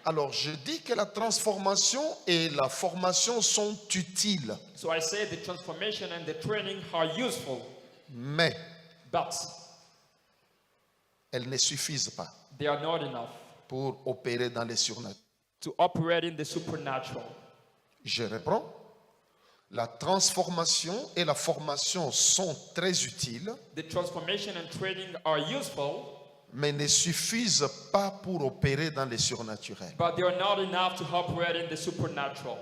Alors je dis que la transformation et la formation sont utiles, So I say the transformation and the training are useful, mais but elles ne suffisent pas they are not enough pour opérer dans les surnaturels. to operate in the supernatural. Je reprends. La transformation et la formation sont très utiles, The transformation and training are useful, mais ne suffisent pas pour opérer dans les surnaturels. but they are not enough to operate in the supernatural.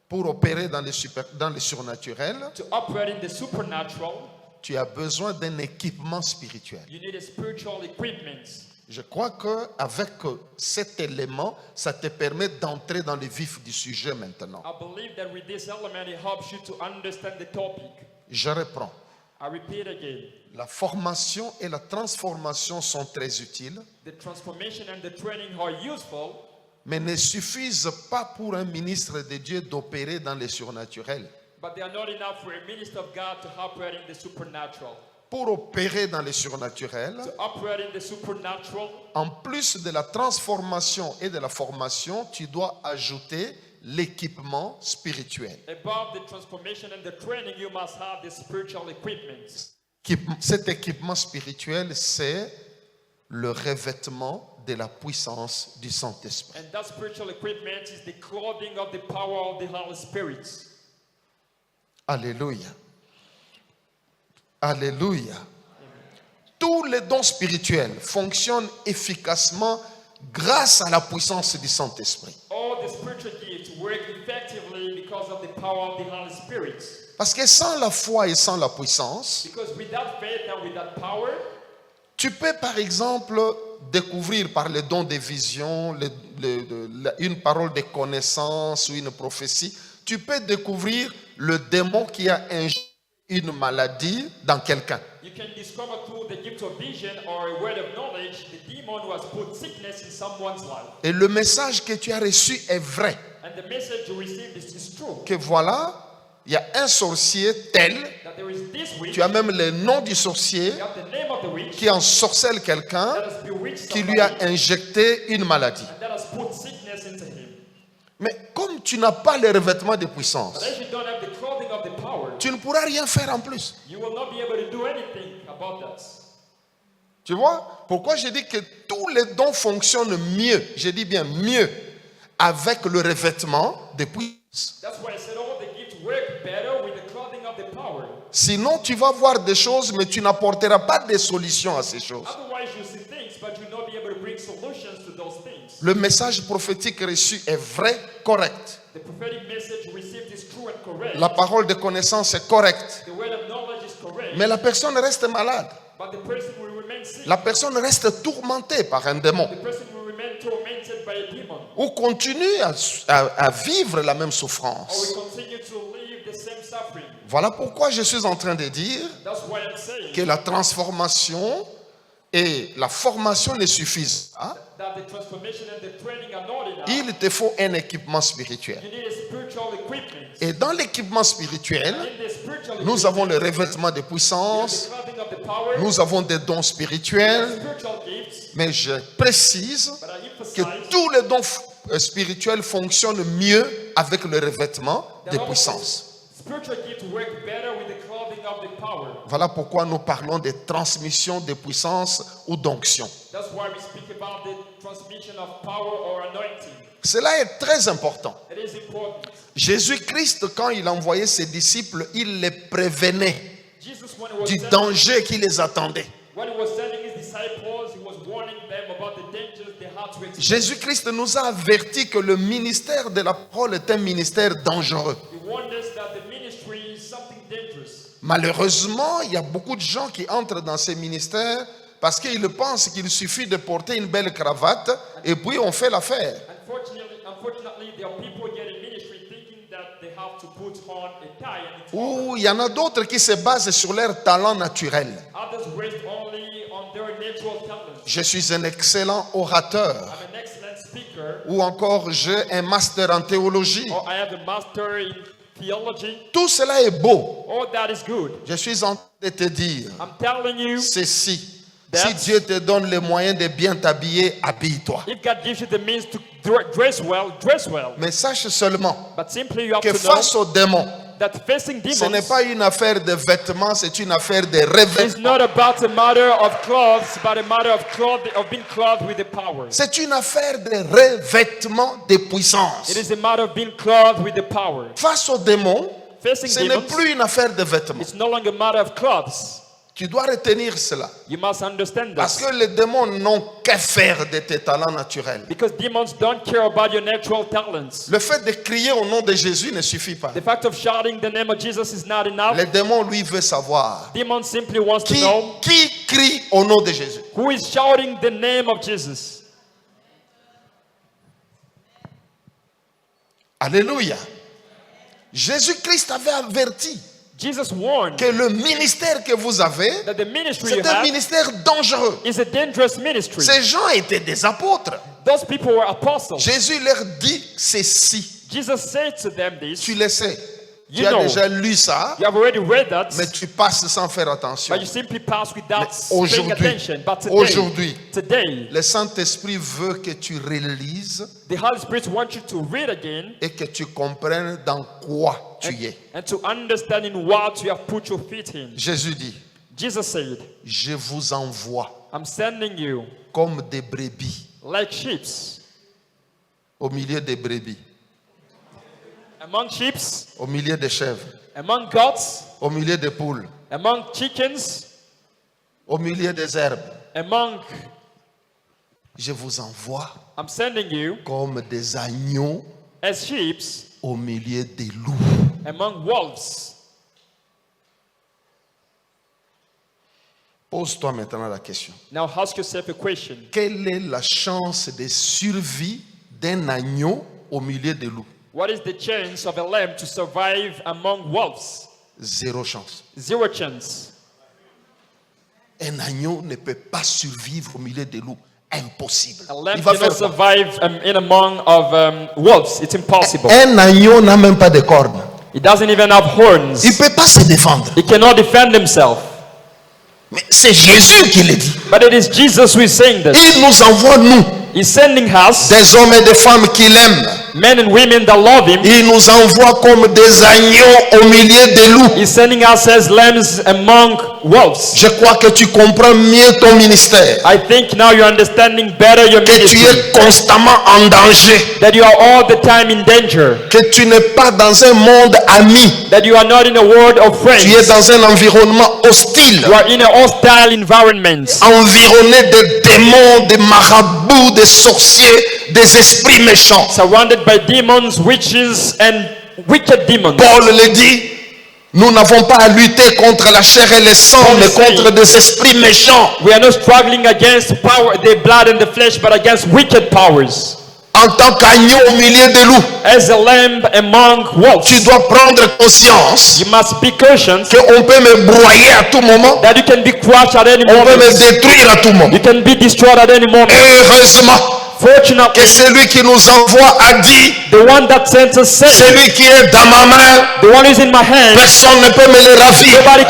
Pour opérer dans les surnaturels, To operate in the supernatural, tu as besoin d'un équipement spirituel. you need a spiritual equipment. Je crois qu'avec cet élément, ça te permet d'entrer dans le vif du sujet maintenant. I believe that with this element, it helps you to understand the topic. Je reprends. I repeat again. La formation et la transformation sont très utiles, The transformation and the training are useful, mais ne suffisent pas pour un ministre de Dieu d'opérer dans les surnaturels. but they are not enough for a minister of God to operate in the supernatural. Pour opérer dans les surnaturels, To operate in the supernatural, en plus de la transformation et de la formation, tu dois ajouter l'équipement spirituel. above the transformation and the training, you must have the spiritual equipment. Cet équipement spirituel, c'est le revêtement de la puissance du Saint-Esprit. And that spiritual equipment is the clothing of the power of the Holy Spirit. Alléluia. Alléluia. Tous les dons spirituels fonctionnent efficacement grâce à la puissance du Saint-Esprit. All the spiritual gifts work effectively because of the power of the Holy Spirit. Parce que sans la foi et sans la puissance, Because without faith and without power, tu peux par exemple découvrir par le don des visions, une parole de connaissance ou une prophétie, tu peux découvrir le démon qui a une maladie dans quelqu'un. you can discover through the gift of vision or a word of knowledge the demon who has put sickness in someone's life. Et le message que tu as reçu est vrai. And the message you received is true. Que voilà, il y a un sorcier tel, That there is this witch, tu as même le nom du sorcier you have the name of the witch qui ensorcelle quelqu'un that has bewitched qui lui a somebody injecté une maladie. and that has put sickness into him. tu n'as pas le revêtement de puissance, But as you don't have the clothing of the power, tu ne pourras rien faire en plus. you will not be able to do anything about that. Tu vois? Pourquoi j'ai dit que tous les dons fonctionnent mieux, je dis bien mieux, avec le revêtement de puissance. That's why I said all the gifts work better with the clothing of the power. Sinon, tu vas voir des choses, mais tu n'apporteras pas de solutions à ces choses. Otherwise, you see things, but you'll not be able to bring solutions to those things. Le message prophétique reçu est vrai, correct. The prophetic message received is true and correct. La parole de connaissance est correcte. The word of knowledge is correct. Mais la personne reste malade. But the person will remain sick. La personne reste tourmentée par un démon. The person will remain tormented by a demon. Ou continue à vivre la même Or souffrance. we continue to live the same suffering. Voilà pourquoi je suis en train de dire That's why I'm saying que la transformation et la formation ne suffisent pas. that the transformation and the training are not enough. Il te faut un équipement spirituel. You need a spiritual equipment. Et dans l'équipement spirituel, In the spiritual nous avons le revêtement de the puissance, clothing of the power, nous avons des dons spirituels, spiritual gifts, mais je précise but I que emphasize tous les dons spirituels fonctionnent mieux avec le revêtement de puissance. spiritual gifts work better with the clothing of the power. Voilà pourquoi nous parlons de transmission de puissance ou d'onction. That's why we speak about the transmission of power or anointing. Cela est très important. It is important. Jésus-Christ, quand il envoyait ses disciples, il les prévenait Jesus, when he was du sending, danger qui les attendait. when he was sending his disciples, he was warning them about the dangers they had to experience. Jésus-Christ nous a averti que le ministère de la parole est un ministère dangereux. He warned us that the ministry is something dangerous. Malheureusement, il y a beaucoup de gens qui entrent dans ces ministères parce qu'ils pensent qu'il suffit de porter une belle cravate et puis on fait l'affaire. Unfortunately, there are people getting ministry thinking that they have to put on a tie and it's Ou il y en a d'autres qui se basent sur leur talent naturel. others rest only on their natural talents. Je suis un excellent orateur. I'm an excellent speaker, Ou encore j'ai un master en théologie. or I have a master in theology. Tout cela est beau. All that is good. Je suis en train de te dire I'm telling you, ceci. Si That's- Dieu te donne les moyens de bien t'habiller, habille-toi. if God gives you the means to dress well, dress well. Mais sache seulement But simply you have que to know face aux démons, that facing ce n'est demons pas une affaire de vêtements, c'est une affaire de revêtement. is not about a matter of clothes, but a matter of being clothed with the power. C'est une affaire de revêtement de puissance. It is a matter of being clothed with the power. Face aux démons, Facing ce n'est demons, plus une affaire de vêtements. it's no longer a matter of clothes. Tu dois retenir cela. You must understand Parce this. que les démons n'ont qu'à faire de tes talents naturels. Because demons don't care about your natural talents. Le fait de crier au nom de Jésus ne suffit pas. The fact of shouting the name of Jesus is not enough. Les démons, lui, veut savoir Demon simply wants to qui know crie au nom de Jésus. who is shouting the name of Jesus. Alléluia. Jésus-Christ avait averti Jesus warned que le ministère que vous avez, that the ministry you c'est un have ministère dangereux. is a dangerous ministry. Ces gens étaient des apôtres. Those people were apostles. Jésus leur dit ceci. Jesus said to them this. Tu le sais. You Tu as know. déjà lu ça, You have already read that, mais tu passes sans faire attention. but you simply pass without Mais paying aujourd'hui, attention. But aujourd'hui, today, le Saint-Esprit veut que tu relises the Holy Spirit wants you to read again et que tu comprennes dans quoi tu es. and to understand in what you have put your feet in. Jésus dit, Jesus said, je vous envoie I'm sending you comme des brebis like sheep au milieu des brebis, among sheep, au milieu des chèvres, among goats, au milieu des poules, among chickens, au milieu des herbes. among. Je vous envoie I'm sending you comme des agneaux as sheep au milieu des loups. among wolves. Pose-toi maintenant la question. Now ask yourself a question. Quelle est la chance de survie d'un agneau au milieu des loups? What is the chance of a lamb to survive among wolves? Zéro chance. Zero chance. Un agneau ne peut pas survivre au milieu des loups. Impossible. A lamb Il va cannot faire quoi? survive in among of wolves. It's impossible. Un agneau n'a même pas de cornes. He doesn't even have horns. Il ne peut pas se défendre. He cannot defend himself. Mais c'est Jésus qui le dit. But it is Jesus who is saying this. Il nous envoie, nous, He's sending us, des hommes et des femmes qui l'aiment. men and women that love him. Il nous envoie comme des agneaux au milieu des loups. He's sending us as lambs among wolves. Je crois que tu comprends mieux ton ministère. I think now you're understanding better your Que tu ministry. es constamment en danger. That you are all the time in danger. Que tu n'es pas dans un monde ami. That you are not in a world of friends. Tu es dans un environnement hostile. You are in a hostile environment. Environné de démons, de marabouts, de sorciers, des esprits méchants. Surrounded by demons, witches, and wicked demons. Paul le dit, nous n'avons pas à lutter contre la chair et le sang, Paul mais say- contre des esprits méchants. We are not struggling against power, the blood and the flesh, but against wicked powers. En tant qu'agneau au milieu des loups, As a lamb among wolves, tu dois prendre conscience you must be cautious qu'on peut me broyer à tout moment, that you can be crushed at any on peut me moment. détruire à tout moment. You can be destroyed at any moment. Et heureusement Fortunately, que celui qui nous envoie a dit, the one that sent us said, celui qui est dans ma main, the one who's in my hand, personne ne peut me le ravir. nobody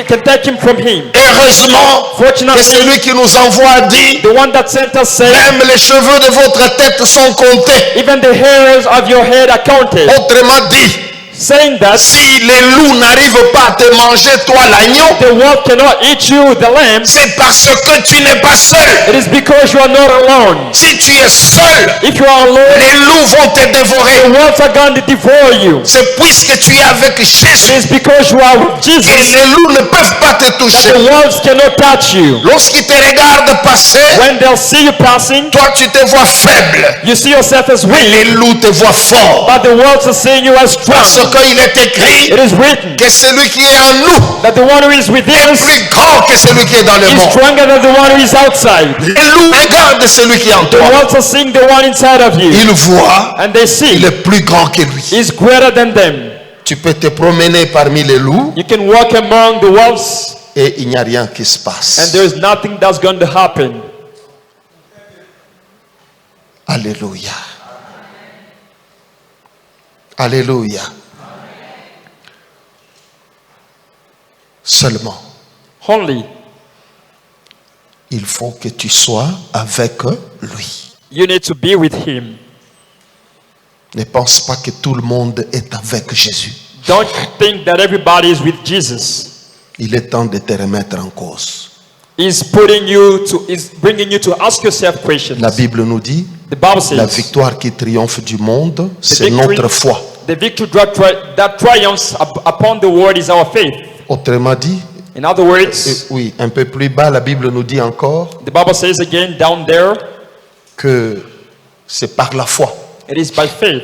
can take him from him. Et heureusement que Fortunately, celui qui nous envoie a dit, the one that sent us said, même les cheveux de votre tête sont comptés. even the hairs of your head are counted. Autrement dit, Saying that si les loups n'arrivent pas à te manger, toi l'agneau, the wolf cannot eat you, the lamb, c'est parce que tu n'es pas seul. it is because you are not alone. Si tu es seul, If you are alone, les loups vont te the dévorer. wolves are going to devour you. C'est puisque tu es avec It Jésus is because you are with que Jesus les loups ne peuvent pas te toucher. the wolves cannot touch you. Lorsqu'ils te regardent passer, When they'll see you passing, toi tu te vois faible. you see yourself as Mais weak, les loups te voient fort. but the wolves are seeing you as Parce strong. qu'il est écrit It is written que celui qui est en nous that the one who is within est us plus grand que celui qui est dans le is monde. stronger than the one who is outside. Les loups regardent celui qui est en The toi. wolves are seeing the one inside of you, Ils voient, and they see il est plus grand que lui. is greater than them. Tu peux te promener parmi les loups You can walk among the wolves, et il n'y a rien qui se and passe. there is nothing that's going to happen. Alléluia. Alléluia. Seulement, Only il faut que tu sois avec lui. you need to be with him. Ne pense pas que tout le monde est avec Jésus. Don't think that everybody is with Jesus. Il est temps de te remettre en cause. Is bringing you to ask yourself questions. La Bible nous dit, The Bible la says victoire qui triomphe du monde, c'est victory- notre foi. the victory that triumphs upon the world is our faith. Autrement dit, In other words, oui, un peu plus bas, la Bible nous dit encore the Bible says again down there, que c'est par la foi it is by faith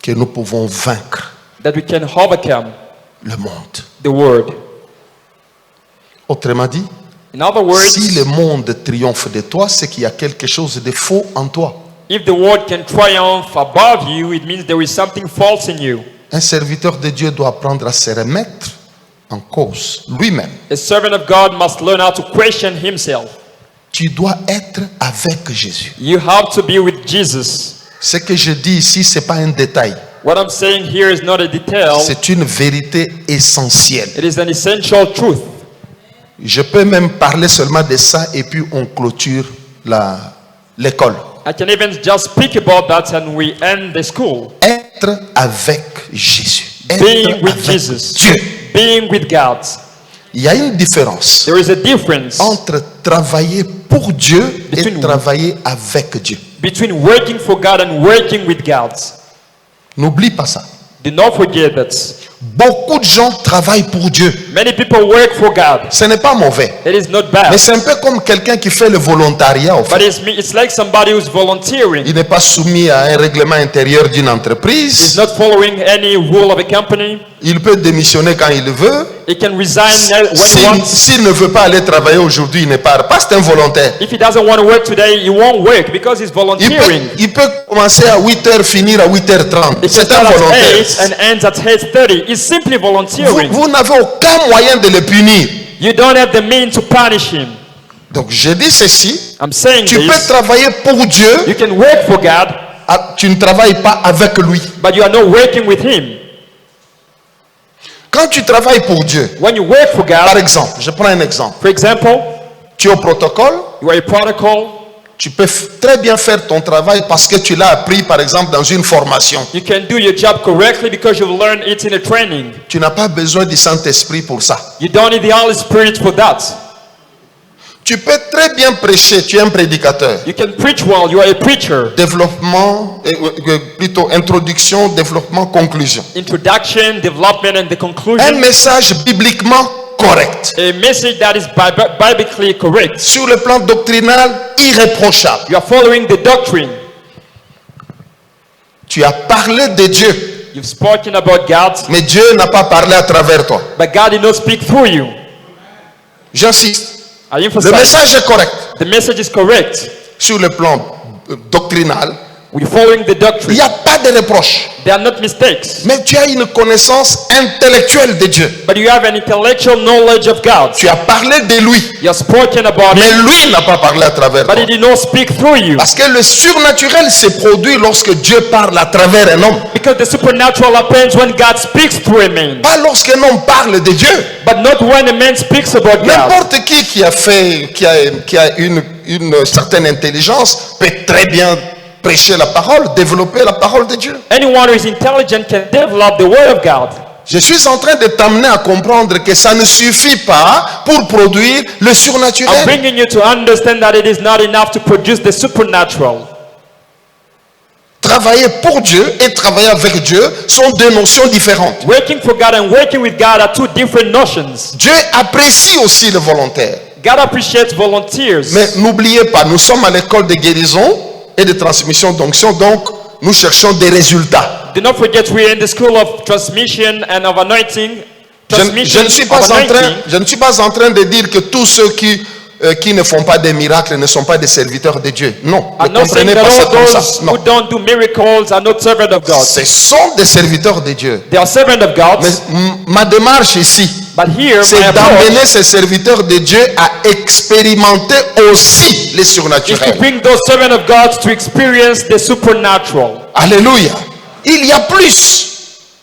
que nous pouvons vaincre that we can overcome le monde. the world. Autrement dit, In other words, si le monde triomphe de toi, c'est qu'il y a quelque chose de faux en toi. if the world can triumph above you, it means there is something false in you. Un serviteur de Dieu doit apprendre à se remettre en cause lui-même. A servant of God must learn how to question himself. Tu dois être avec Jésus. You have to be with Jesus. Ce que je dis ici, ce n'est pas un détail. What I'm saying here is not a detail, C'est une vérité essentielle. it is an essential truth. Je peux même parler seulement de ça et puis on clôture l'école. I can even just speak about that and we end the school. Être avec Jésus. Being Être with avec Jesus. Dieu. Being with God. Il y a une différence There is a difference entre travailler pour Dieu et Between- travailler avec Dieu. between working for God and working with God. N'oublie pas ça. Do not forget that Beaucoup de gens travaillent pour Dieu. many people work for God. Ce n'est pas mauvais. It is not Mais bad, c'est un peu comme quelqu'un qui fait le volontariat. Au but fait. it's like somebody who's volunteering. Il n'est pas soumis à un règlement intérieur d'une He's entreprise. not following any rule of a company. Il peut démissionner quand il veut. He can resign when he wants. S'il ne veut pas aller travailler aujourd'hui, il ne part pas. C'est un volontaire. If he doesn't want to work today, he won't work because he's volunteering. Il peut commencer à 8h, finir à 8h30. He can C'est un start at 8 volontaire. and ends at 8:30. He's simply Vous, volunteering. vous n'avez aucun moyen de le punir. You don't have the means to punish him. Donc je dis ceci. I'm saying Tu peux this. travailler pour Dieu. You can work for God, Tu ne travailles pas avec lui. but you are not working with him. Quand tu travailles pour Dieu, When you work for par God, exemple, je prends un exemple. for example, Tu es au protocole, You are a protocol. tu peux très bien faire ton travail parce que tu l'as appris, par exemple, dans une formation. You can do your job correctly because you've learned it in a training. Tu n'as pas besoin du Saint-Esprit pour ça. You don't need the Holy Spirit for that. Tu peux très bien prêcher, tu es un prédicateur. You can preach well. You are a preacher. Développement, plutôt introduction, développement, conclusion. Introduction, development, and the Un conclusion. message bibliquement correct. A message that is biblically correct. Sur le plan doctrinal, irréprochable. You are following the doctrine. Tu as parlé de Dieu, You've spoken about God, mais Dieu n'a pas parlé à travers toi. but God did not speak through you. J'insiste. I Le emphasize. message est correct. The message is correct. Sur le plan doctrinal, We're following the il doctrine. n'y a pas de reproche. They are not mistakes. Mais tu as une connaissance intellectuelle de Dieu. But you have an intellectual knowledge of God. Tu as parlé de lui, You have spoken about mais it, lui n'a pas parlé à travers but toi. He did not speak through you. Parce que le surnaturel se produit lorsque Dieu parle à travers un homme. Because the supernatural happens when God speaks through a man, Pas lorsqu'un homme parle de Dieu. but not when a man speaks about God. N'importe qui a une certaine intelligence peut très bien prêcher la parole, développer la parole de Dieu. Anyone who is intelligent can develop the word of God. Je suis en train de t'amener à comprendre que ça ne suffit pas pour produire le I'm surnaturel. bringing you to understand that it is not enough to produce the supernatural. Travailler pour Dieu et travailler avec Dieu sont deux notions différentes. Working for God and working with God are two different notions. Dieu apprécie aussi le volontaire. God appreciates volunteers. Mais n'oubliez pas, nous sommes à l'école de guérison et de transmission d'onction, donc nous cherchons des résultats. Do not forget we are in the school of transmission and of anointing. Je ne suis pas en train de dire que tous ceux qui ne font pas des miracles ne sont pas des serviteurs de Dieu. Non, ne I'm not saying comprenez that pas ça all comme ça. those Non. who don't do miracles are not servants of God. Ce sont des serviteurs de Dieu. They are servants of God. Mais ma démarche ici, But here, my c'est approach d'amener ces serviteurs de Dieu à expérimenter aussi les is to surnaturels. bring those servants of God to experience the supernatural. Alléluia. Il y a plus.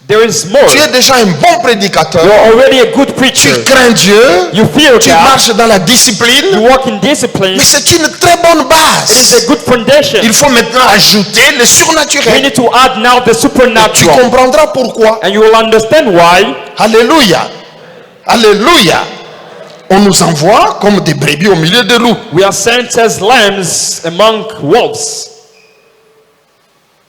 There is more. Tu es déjà un bon prédicateur. You're already a good Tu preacher. crains Dieu. You fear Tu God. marches dans la You discipline. walk in discipline. Mais c'est une très bonne It is a base. good foundation. Il faut maintenant ajouter le We surnaturel. need to add now the Tu supernatural. comprendras pourquoi. And you will understand why. Alléluia. Alléluia. On nous envoie comme des brebis au milieu des loups. We are sent as lambs among wolves.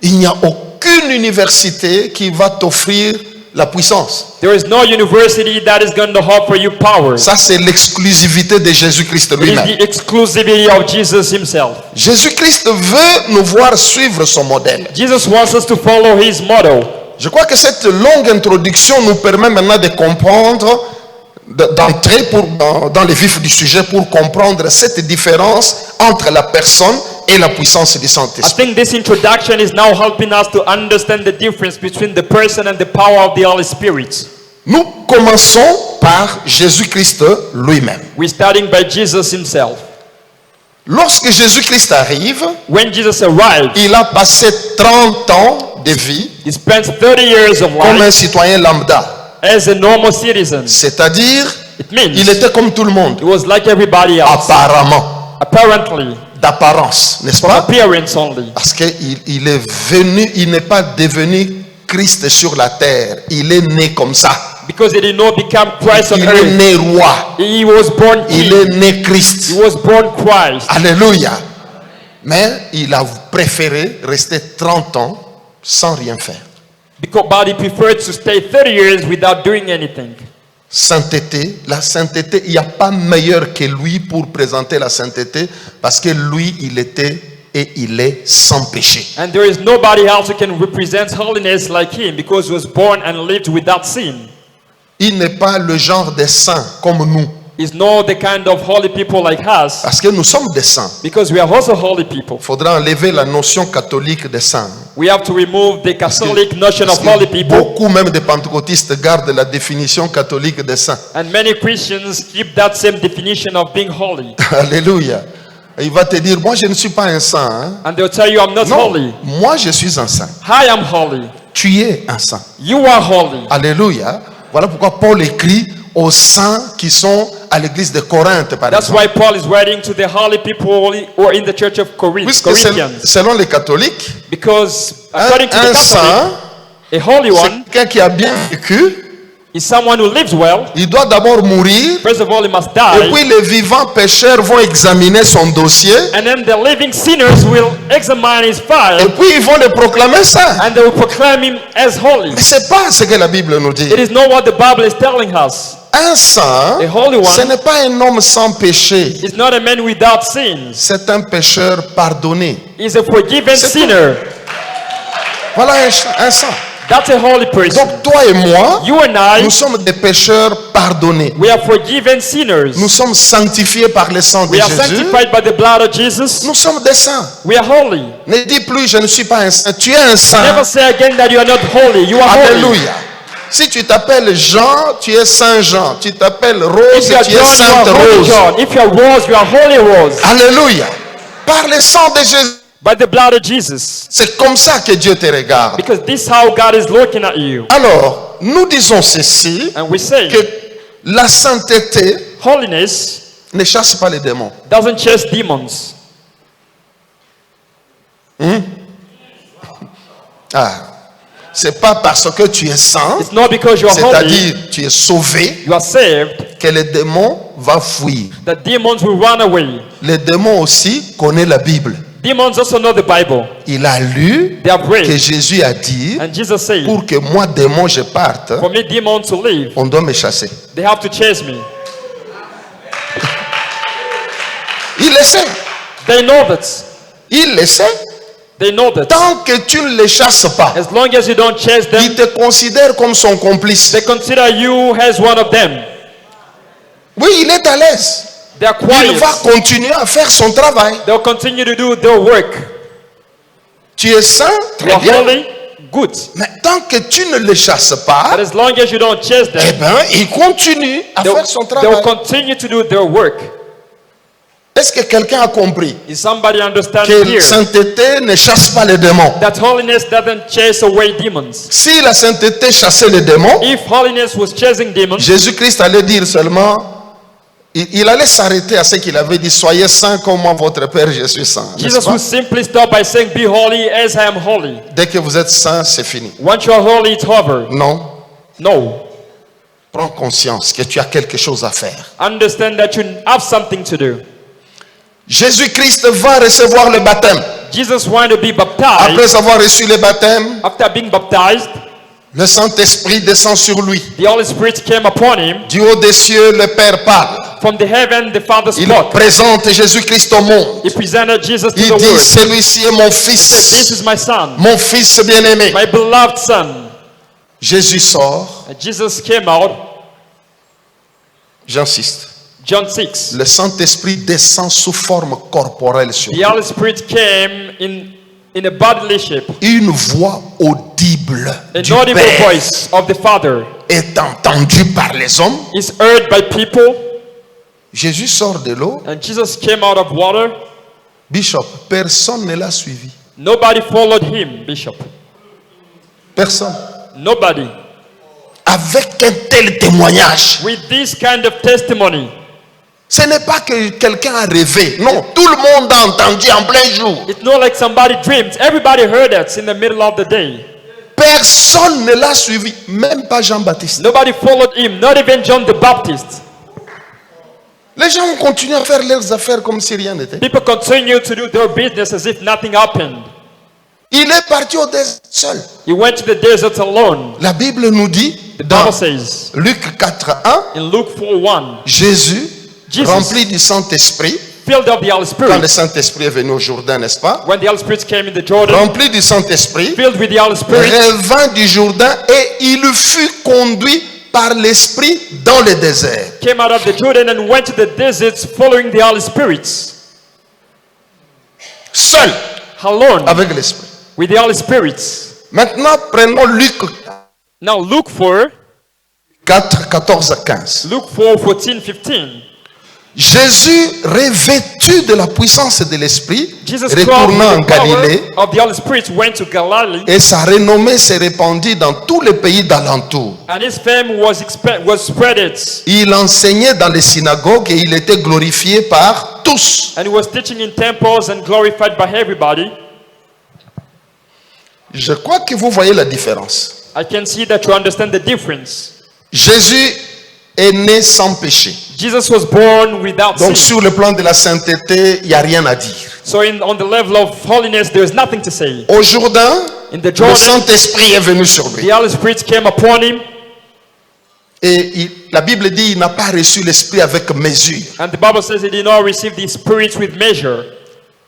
Il n'y a aucune université qui va t'offrir la puissance. There is no university that is going to offer you power. Ça, c'est l'exclusivité de Jésus-Christ It is lui-même. the exclusivity of Jesus himself. Jésus-Christ veut nous voir suivre son modèle. Jesus wants us to follow his model. Je crois que cette longue introduction nous permet maintenant de comprendre, d'entrer dans le vif du sujet pour comprendre cette différence entre la personne et la puissance du I Saint-Esprit. think this introduction is now helping us to understand the difference between the person and the power of the Holy Spirit. Nous commençons par Jésus-Christ lui-même. We're starting by Jesus himself. Lorsque Jésus-Christ arrive, When Jesus arrived, il a passé 30 ans de vie he spent 30 years of comme un life citoyen lambda. as a normal citizen. C'est-à-dire, It means il était comme tout le monde, he was like everybody else. apparemment, Apparently, d'apparence, n'est-ce from pas? appearance only. Parce qu'il est venu, il n'est pas devenu Christ sur la terre. Il est né comme ça. Because he did not become Christ on Il est earth. né roi. He was born Il king. est né He Christ. was born Christ. Alléluia. Mais il a préféré rester 30 ans sans rien faire. Because but he preferred to stay 30 years without doing anything. Sainteté, la sainteté, il n'y a pas meilleur que lui pour présenter la sainteté parce que lui, il était et il est sans péché. And there is nobody else who can represent holiness like him because he was born and lived without sin. Il n'est pas le genre des saints comme nous He's not the kind of holy people like us parce que nous sommes des saints. because we are also holy people. Il faudra enlever la notion catholique des saints. We have to remove the Catholic notion Parce of que holy people. beaucoup même de pentecôtistes gardent la définition catholique des saints. And many Christians keep that same definition of being holy. Alléluia. Et il va te dire, moi je ne suis pas un saint. Hein? And they'll tell you, I'm not Non, holy. moi je suis un saint. I am holy. Tu es un saint. You are holy. Alléluia. Voilà pourquoi Paul écrit aux saints qui sont à l'église de Corinthe, par That's exemple. why Paul is writing to the holy people who are in the church of Corinth, Puisque Corinthians. selon les catholiques, Because un, according to the un Catholic, saint, a holy c'est one quelqu'un qui a bien vécu. is someone who lives well. Il doit d'abord mourir. First of all, he must Et die. puis les vivants pécheurs vont examiner son dossier. And then the living sinners will examine his Et file puis ils vont le proclamer saint. and they will proclaim him as holy. Mais c'est pas ce que la Bible nous dit. It is not what the Bible is telling us. Un saint, A holy one ce n'est pas un homme sans péché. is not a man without sins. C'est un pécheur pardonné. He's a forgiven C'est tout. sinner. Voilà un saint. That's a holy person. Donc toi et moi, You and I, nous sommes des pécheurs pardonnés. we are forgiven sinners. Nous sommes sanctifiés par le sang de We are Jésus. sanctified by the blood of Jesus. Nous sommes des saints. We are holy. Ne dis plus je ne suis pas un saint. Tu es un saint. Never say again that you are not holy. You are holy. Alléluia. Si tu t'appelles Jean, tu es Saint Jean. Tu t'appelles Rose, If you are tu es John, you Sainte are holy Rose. John. If you are Rose, you are holy Rose. Alléluia. Par le sang de Jésus. By the blood of Jesus. C'est comme ça que Dieu te regarde. Because this is how God is looking at you. Alors, nous disons ceci, And we say que la sainteté holiness ne chasse pas les démons. doesn't chase demons. Ah, c'est pas parce que tu es saint, It's not because you are holy, c'est-à-dire tu es sauvé, you are saved, que les démons vont fuir. that demons will run away. Les démons aussi connaissent la Bible. Demons also know the Bible. Il a lu They have read. que Jésus a dit, And Jesus said, pour que moi, démon, je parte, for me demons to leave, on doit me chasser. they have to chase me. Il le sait. They know that. Il le sait. They know that. Tant que tu ne les chasses pas, As long as you don't chase il them, te considère comme son complice. they consider you as one of them. Oui, il est à l'aise. They are Il quiet. va continuer à faire son travail. They'll continue to do their work. Tu es saint, You très are bien. holy, good. Mais tant que tu ne les chasses But pas, as long as you don't chase eh them, bien, il continue à faire son they'll travail. continue to do their work. Est-ce que quelqu'un a compris Is somebody understand que la here sainteté ne chasse pas les démons? that holiness doesn't chase away demons? Si la sainteté chassait les démons, If holiness was chasing demons, Jésus-Christ allait dire seulement, il allait s'arrêter à ce qu'il avait dit, soyez saints comme moi, votre Père, je suis saint. N'est-ce Jesus pas? would simply stop by saying, be holy as I am holy. Dès que vous êtes saints, c'est fini. Once you are holy, it's over. Non. No. Prends conscience que tu as quelque chose à faire. Understand that you have something to do. Jésus-Christ va recevoir le baptême. Jesus wanted to be baptized. Après avoir reçu le baptême, After being baptized, le Saint-Esprit descend sur lui. the Holy Spirit came upon him. Du haut des cieux, le Père parle. From the heaven, the Father Il spoke. présente Jésus-Christ au monde. He presented Jesus to Il the dit, world. celui-ci est mon This fils, is my son, mon fils bien-aimé. my beloved son. Jésus sort, And Jesus came out. j'insiste. John 6. Le Saint-Esprit descend sous forme corporelle sur The lui. Holy Spirit came in a bodily shape. Une voix audible An du audible Père voice of the Father est entendue par les hommes. is heard by people. Jésus sort de l'eau. And Jesus came out of water. Bishop, personne ne l'a suivi. Nobody followed him, Bishop. Personne. Nobody. Avec un tel témoignage, With this kind of testimony, ce n'est pas que quelqu'un a rêvé. Non, tout le monde a entendu en plein jour. it's not like somebody dreamed. Everybody heard it in the middle of the day. Personne ne l'a suivi, même pas Jean-Baptiste. Nobody followed him, not even John the Baptist. Les gens ont continué à faire leurs affaires comme si rien n'était. People continue to do their business as if nothing happened. Il est parti au désert seul. He went to the desert alone. La Bible nous dit, The dans Bible says Luc 4:1, in Luke 4:1, Jésus, Jesus, rempli du Saint-Esprit, filled of the Holy quand le Spirit. Saint-Esprit est venu au Jourdain, n'est-ce pas? When the Holy Spirit came in the Jordan, Rempli du Saint-Esprit, filled with the Holy Spirit, revint du Jourdain et il fut conduit par l'Esprit dans le désert. came out of the Jordan and went to the deserts following the Holy Spirit. Seul Alone avec l'Esprit. with the Holy Spirit. Maintenant, prenons Luc Now Luke 4, 4, 14 à 15. Luke 4, 14, 15. Jésus, revêtu de la puissance de l'Esprit, Jesus retourna en called the power Galilée of the Holy Spirit went to Galilee, et sa renommée s'est répandue dans tous les pays d'alentour. and his fame was spreaded. Il enseignait dans les synagogues et il était glorifié par tous. And he was teaching in temples and glorified by everybody. Je crois que vous voyez la différence. I can see that you understand the difference. Jésus est né sans péché. Jesus was born without Donc sin. sur le plan de la sainteté, il n'y a rien à dire. So on the level of holiness, there is nothing to say. Au Jourdain, In the le Jordan, Saint-Esprit est venu sur lui. the Holy Spirit came upon him, Et la Bible dit qu'il n'a pas reçu l'Esprit avec mesure. and the Bible says he did not receive the Spirit with measure.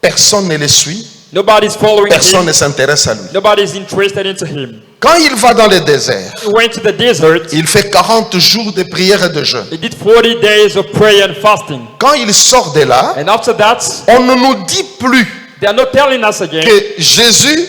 Personne ne le suit, Nobody is following personne him. ne s'intéresse à lui. Nobody is interested into him. Quand il va dans le désert, He went to the desert. il fait 40 jours de prière et de jeûne. He did 40 days of prayer and fasting. Quand il sort de là, And after that, on ne nous dit plus they are not telling us again que Jésus,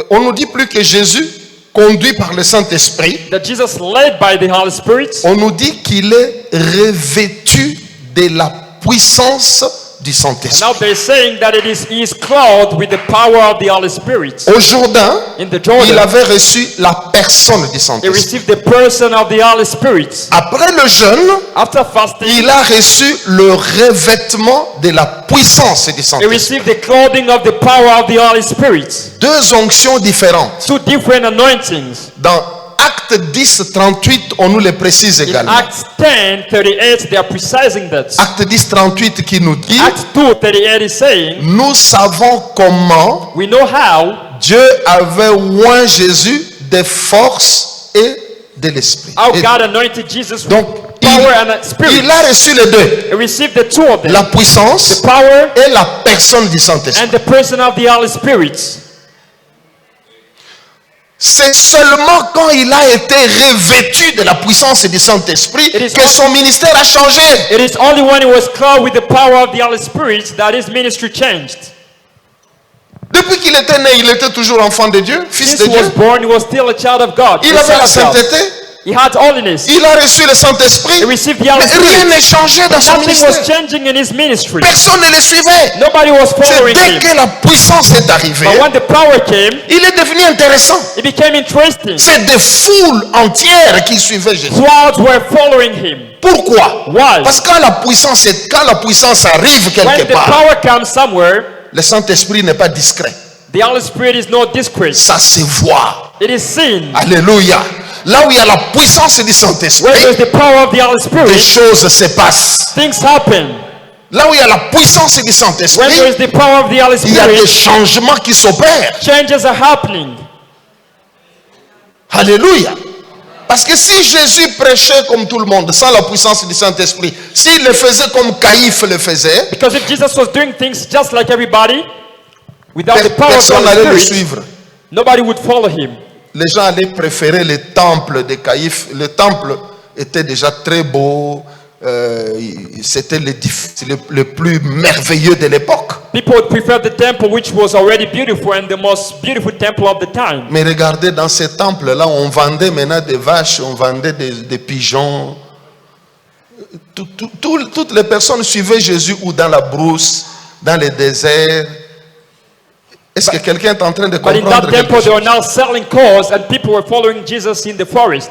on nous dit plus que Jésus, conduit par le Saint-Esprit, that Jesus, led by the Holy Spirit, on nous dit qu'il est revêtu de la puissance du and Saint-Esprit. now they're saying that he is clothed with the power of the Holy Spirit. Au Jourdain, In the il Jordan, avait reçu la personne du he Saint-Esprit. received the person of the Holy Spirit. Après le jeûne, After fasting, il a reçu le revêtement de la puissance du he Saint-Esprit. received the clothing of the power of the Holy Spirit. Deux onctions différentes. Two different anointings. Dans Acte 10, 38, on nous les précise In également. Acts 10:38, they are precising that. Acte 10, 38 qui nous dit, Acts 2:38 is saying, nous savons comment we know how Dieu avait oint Jésus de force et de l'esprit. how Et God anointed Jesus with donc, power and spirit. il a reçu les deux. He received the two of them, La the puissance power et la personne du Saint-Esprit. and the person of the Holy Spirit. C'est seulement quand il a été revêtu de la puissance du Saint-Esprit It is que all- son ministère a changé. It is only when he was clothed with the power of the Holy Spirit that his ministry changed. Depuis qu'il était né, il était toujours enfant de Dieu, fils Since de he was Dieu. born, he was still a child of God. Il the avait la son of God. sainteté, He had holiness. il a reçu le Saint-Esprit. He received the Holy Mais rien Spirit. n'est changé dans son Nothing was ministère. changing in his ministry. Personne ne le suivait. Nobody was C'est following dès him. que la puissance est arrivée, But when the power came, il est devenu intéressant. it became interesting. C'est des foules entières qui suivaient Jésus. Crowds were following him. Pourquoi? Why? Parce que quand la puissance arrive When quelque the part, power comes somewhere, le Saint-Esprit n'est pas discret. the Holy Spirit is not discreet. Ça se voit. It is seen. Alléluia. Là où il y a la puissance du Where Saint-Esprit, there's the power of the Holy des Spirit, choses se passent. things happen. Là où il y a la puissance du When there Saint-Esprit, is the power of the Holy il y a des Spirit, changements qui s'opèrent. changes are happening. Alléluia. Parce que si Jésus prêchait comme tout le monde, sans la puissance du Saint-Esprit, s'il le faisait comme Caïphe le faisait, Because if Jesus was doing things just like everybody, without the power of the personne n'allait le Holy Spirit, suivre. nobody would follow him. Les gens allaient préférer le temple de Caïphe. Le temple était déjà très beau. C'était l'édifice le plus merveilleux de l'époque. People would prefer the temple, which was already beautiful and the most beautiful temple of the time. Mais regardez, dans ces temples-là, on vendait maintenant des vaches, on vendait des pigeons. Toutes les personnes suivaient Jésus ou dans la brousse, dans le désert. Est-ce que quelqu'un est en train de But in comprendre that quelque temple, they were chose? now selling cars and people were following Jesus in the forest.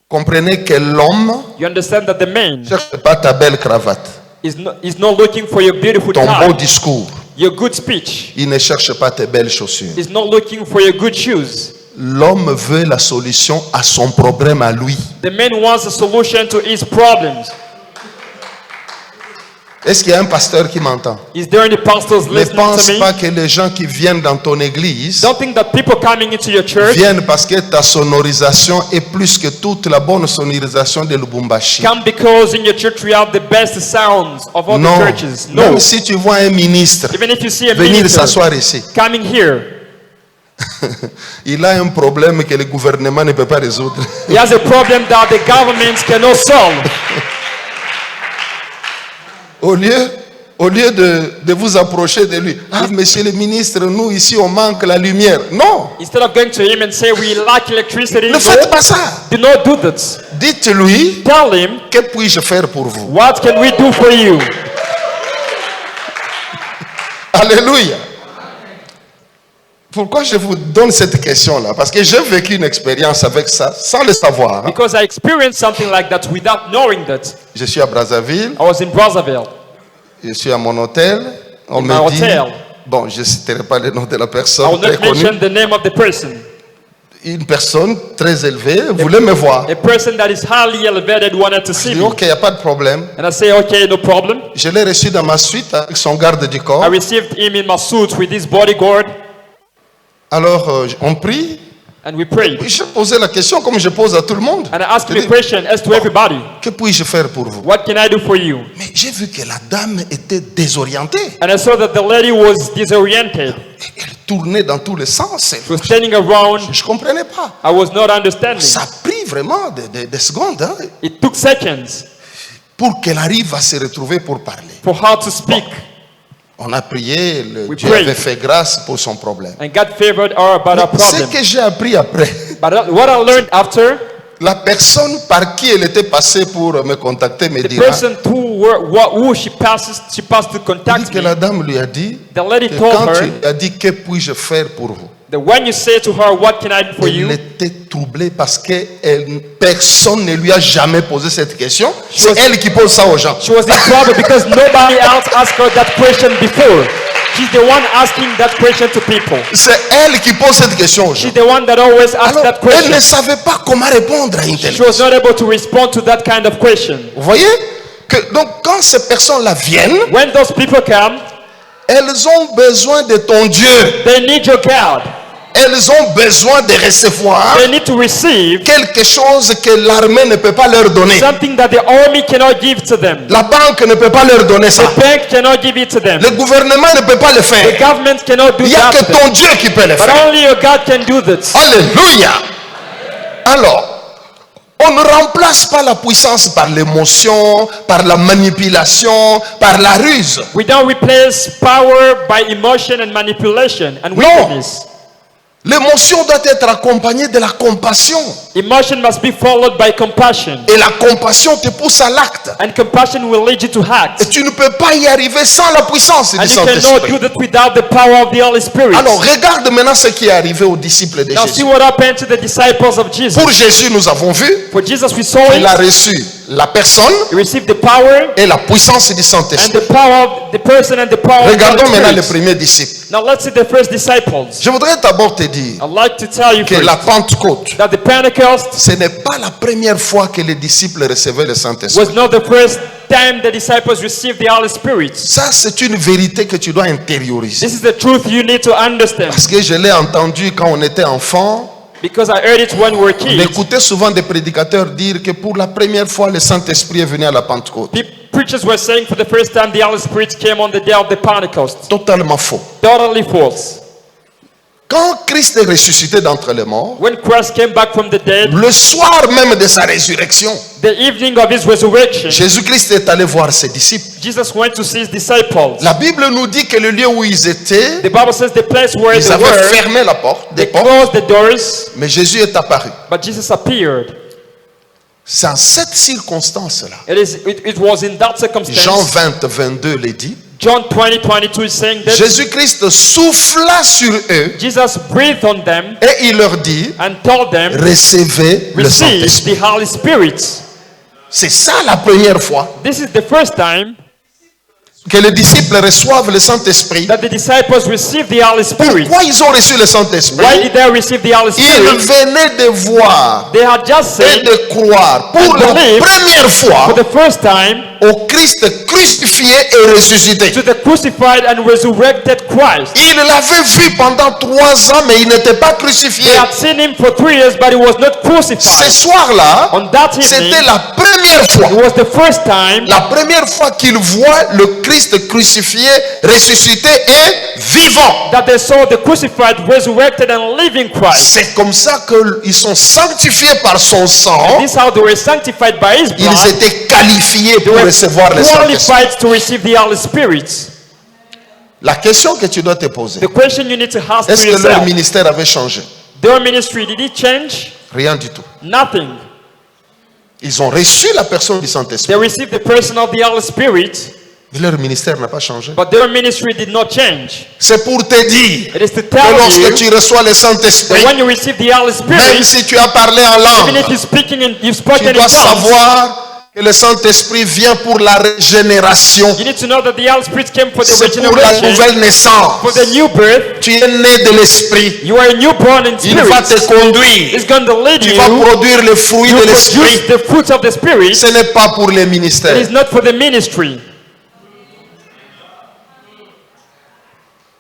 Comprenez que l'homme You understand that the man ne cherche pas ta belle cravate, is not looking for your beautiful ton beau tie, discours. your good speech. Il ne cherche pas tes belles chaussures. He's not looking for your good shoes. L'homme veut la solution à son problème à lui. The man wants a solution to his problems. Est-ce qu'il y a un pasteur qui m'entend? Is there any pastors Ne listening pense to me? pas que les gens qui viennent dans ton église Don't think that people coming into your church viennent parce que ta sonorisation est plus que toute la bonne sonorisation de Lubumbashi. come because in your church we have the best sounds of all Non. the churches. No. Même si tu vois un ministre Even if you see a venir minister s'asseoir ici, coming here, il a un problème que le gouvernement ne peut pas résoudre. he has a problem that the government cannot solve. Au lieu au lieu de vous approcher de lui, ah, monsieur le ministre, nous ici on manque la lumière. Non, Instead of going to him and say we lack electricity, ne faites no, pas ça. do not do that. Dites-lui, Tell him, que puis-je faire pour vous? what can we do for you? Alléluia. Pourquoi je vous donne cette question-là? Parce que j'ai vécu une expérience avec ça sans le savoir. Hein. Because I experienced something like that without knowing that. Je suis à Brazzaville, I was in Brazzaville. je suis à mon hôtel. On In me my dit, hotel. bon, je ne citerai pas le nom de la I personne will très not connue. mention the name of the person. Une personne très élevée voulait me voir. A person that is highly elevated wanted to Je see dis, me. ok, il n'y a pas de problème. And I say, okay, no problem. Je l'ai reçu dans ma suite avec son garde du I corps. received him in my suit with his bodyguard, Alors, on prie. and we prayed. Je posais la question comme je pose à tout le monde. And I asked him Je a dis, question as to everybody. que puis-je faire pour vous? What can I do for you? Mais j'ai vu que la dame était désorientée. And I saw that the lady was disoriented. Elle tournait dans tous les sens. She was standing around. Je ne comprenais pas. I was not understanding. Ça a pris vraiment des secondes hein, It took seconds pour qu'elle arrive à se retrouver pour parler. for her to speak. On a prié, We Dieu prayed. avait fait grâce pour son problème. And God favored her about her Ce problem. que j'ai appris après, But what I learned after, la personne par qui elle était passée pour me contacter me the dira, person who she passed to dit contact que me, la dame lui a dit, the lady que told quand her tu lui as dit que puis-je faire pour vous, that when you say to her, what can I do for elle you? était troublée parce que personne ne lui a jamais posé cette question. C'est was- elle qui pose ça aux gens. She was in trouble because nobody else asked her that question before. She's the one asking that question to people. C'est elle qui pose cette question aux gens. She's the one that always asks Alors, that elle question. ne savait pas comment répondre à une telle She was question. not able to respond to that kind of question. Vous voyez que donc quand ces personnes-là viennent, When those people come, elles ont besoin de ton Dieu. they need your God. Elles ont besoin de recevoir They need to receive quelque chose que l'armée ne peut pas leur donner. something that the army cannot give to them. La banque ne peut pas leur donner ça. The bank cannot give it to them. Le gouvernement ne peut pas le The faire. government cannot do Il n'y a that que to them. ton Dieu qui peut le But faire. only your God can do that. Alléluia. Alors, on ne remplace pas la puissance par l'émotion, par la manipulation, par la ruse. We don't replace power by emotion and manipulation and weakness. L'émotion doit être accompagnée de la compassion. Emotion must be followed by compassion. Et la compassion te pousse à l'acte. And compassion will lead you to Et act. tu ne peux pas y arriver sans la puissance And du you cannot Saint-Esprit. do that without the power of the Holy Spirit. Alors, regarde maintenant ce qui est arrivé aux disciples de Now see Jésus. what happened to the disciples of Jesus. Pour Jésus, nous avons vu For Jesus, we saw qu'il a it. reçu la personne He received the power et la puissance du and Saint-Esprit. the power of the person and the power of Regardons the maintenant les Spirit. premiers disciples. Now let's see the first disciples. Je voudrais d'abord te dire I'd like to tell you que first la Pentecôte, that the Pentecost ce n'est pas la première fois que les disciples recevaient le Saint-Esprit. was not the first time the disciples received the Holy Spirit. Ça, c'est une vérité que tu dois intérioriser. This is the truth you need to understand. Parce que je l'ai entendu quand on était enfant. Because I heard it when we were On kids. écoutait souvent des prédicateurs dire que pour la première fois, le Saint-Esprit est venu à la Pentecôte. Preachers were saying for the first time the Holy Spirit came on the day of the Pentecost. Totalement faux. Totally false. Quand Christ est ressuscité d'entre les morts, When Christ came back from the dead, le soir même de sa résurrection, the evening of his resurrection, Jésus-Christ est allé voir ses disciples. Jesus went to see his disciples. La Bible nous dit que le lieu où ils étaient, The Bible says the place where ils they avaient were, fermé la porte, des they portes, closed the doors, mais Jésus est apparu. but Jesus appeared. C'est en cette circonstance-là. It was in that Jean circumstance. 20, 22 le dit. John 20:22 is saying that Jésus-Christ souffla sur eux Jesus breathed on them et il leur dit, and told them, recevez le receive Saint-Esprit. the Holy Spirit. C'est ça la première fois This is the first time que les disciples reçoivent le Saint-Esprit. that the disciples received the Holy Spirit. Pourquoi ils ont reçu le Why Saint-Esprit? did they receive the Holy Ils Spirit? venaient de voir They had just et said de croire pour la believe première fois for the first time au Christ crucifié et ressuscité. to the crucified and resurrected Christ. Ils l'avaient vu pendant 3 ans, mais il n'était pas crucifié. They had seen him for 3 years, but he was not Ce crucified. soir-là, On that c'était evening, la première fois. it was the first time La première fois qu'ils voient le Christ crucifié, ressuscité et vivant. that they saw the crucified, resurrected, and living Christ. C'est comme ça qu'ils sont sanctifiés par son sang. This is how they were sanctified by his Ils blood. étaient qualifiés pour recevoir recevoir le Saint-Esprit. qualified to receive the Holy Spirit. La question que tu dois te poser, The question you need to ask est-ce to que leur yourself: ministère avait changé? their ministry, did it change? Rien du tout. Nothing. Ils ont reçu la personne du Saint-Esprit. They received the person of the Holy Spirit, Mais leur ministère n'a pas changé. but their ministry did not change. C'est pour te dire It is to que tell you lorsque tu reçois le Saint-Esprit, that when you receive the Holy même Spirit, si tu as parlé en even if langue, you're speaking in, you've tu spoken in dois tongues, savoir que le Saint-Esprit vient pour la régénération. you need to know that the Holy Spirit came for the C'est pour la regeneration, nouvelle naissance. for the new birth. Tu es né de l'Esprit. You are newborn in Il va te spirit. conduire. It's going to lead Tu you. vas produire le fruit You de produce l'Esprit. the fruit of the Spirit. Ce n'est pas pour les It ministères. is not for the ministry.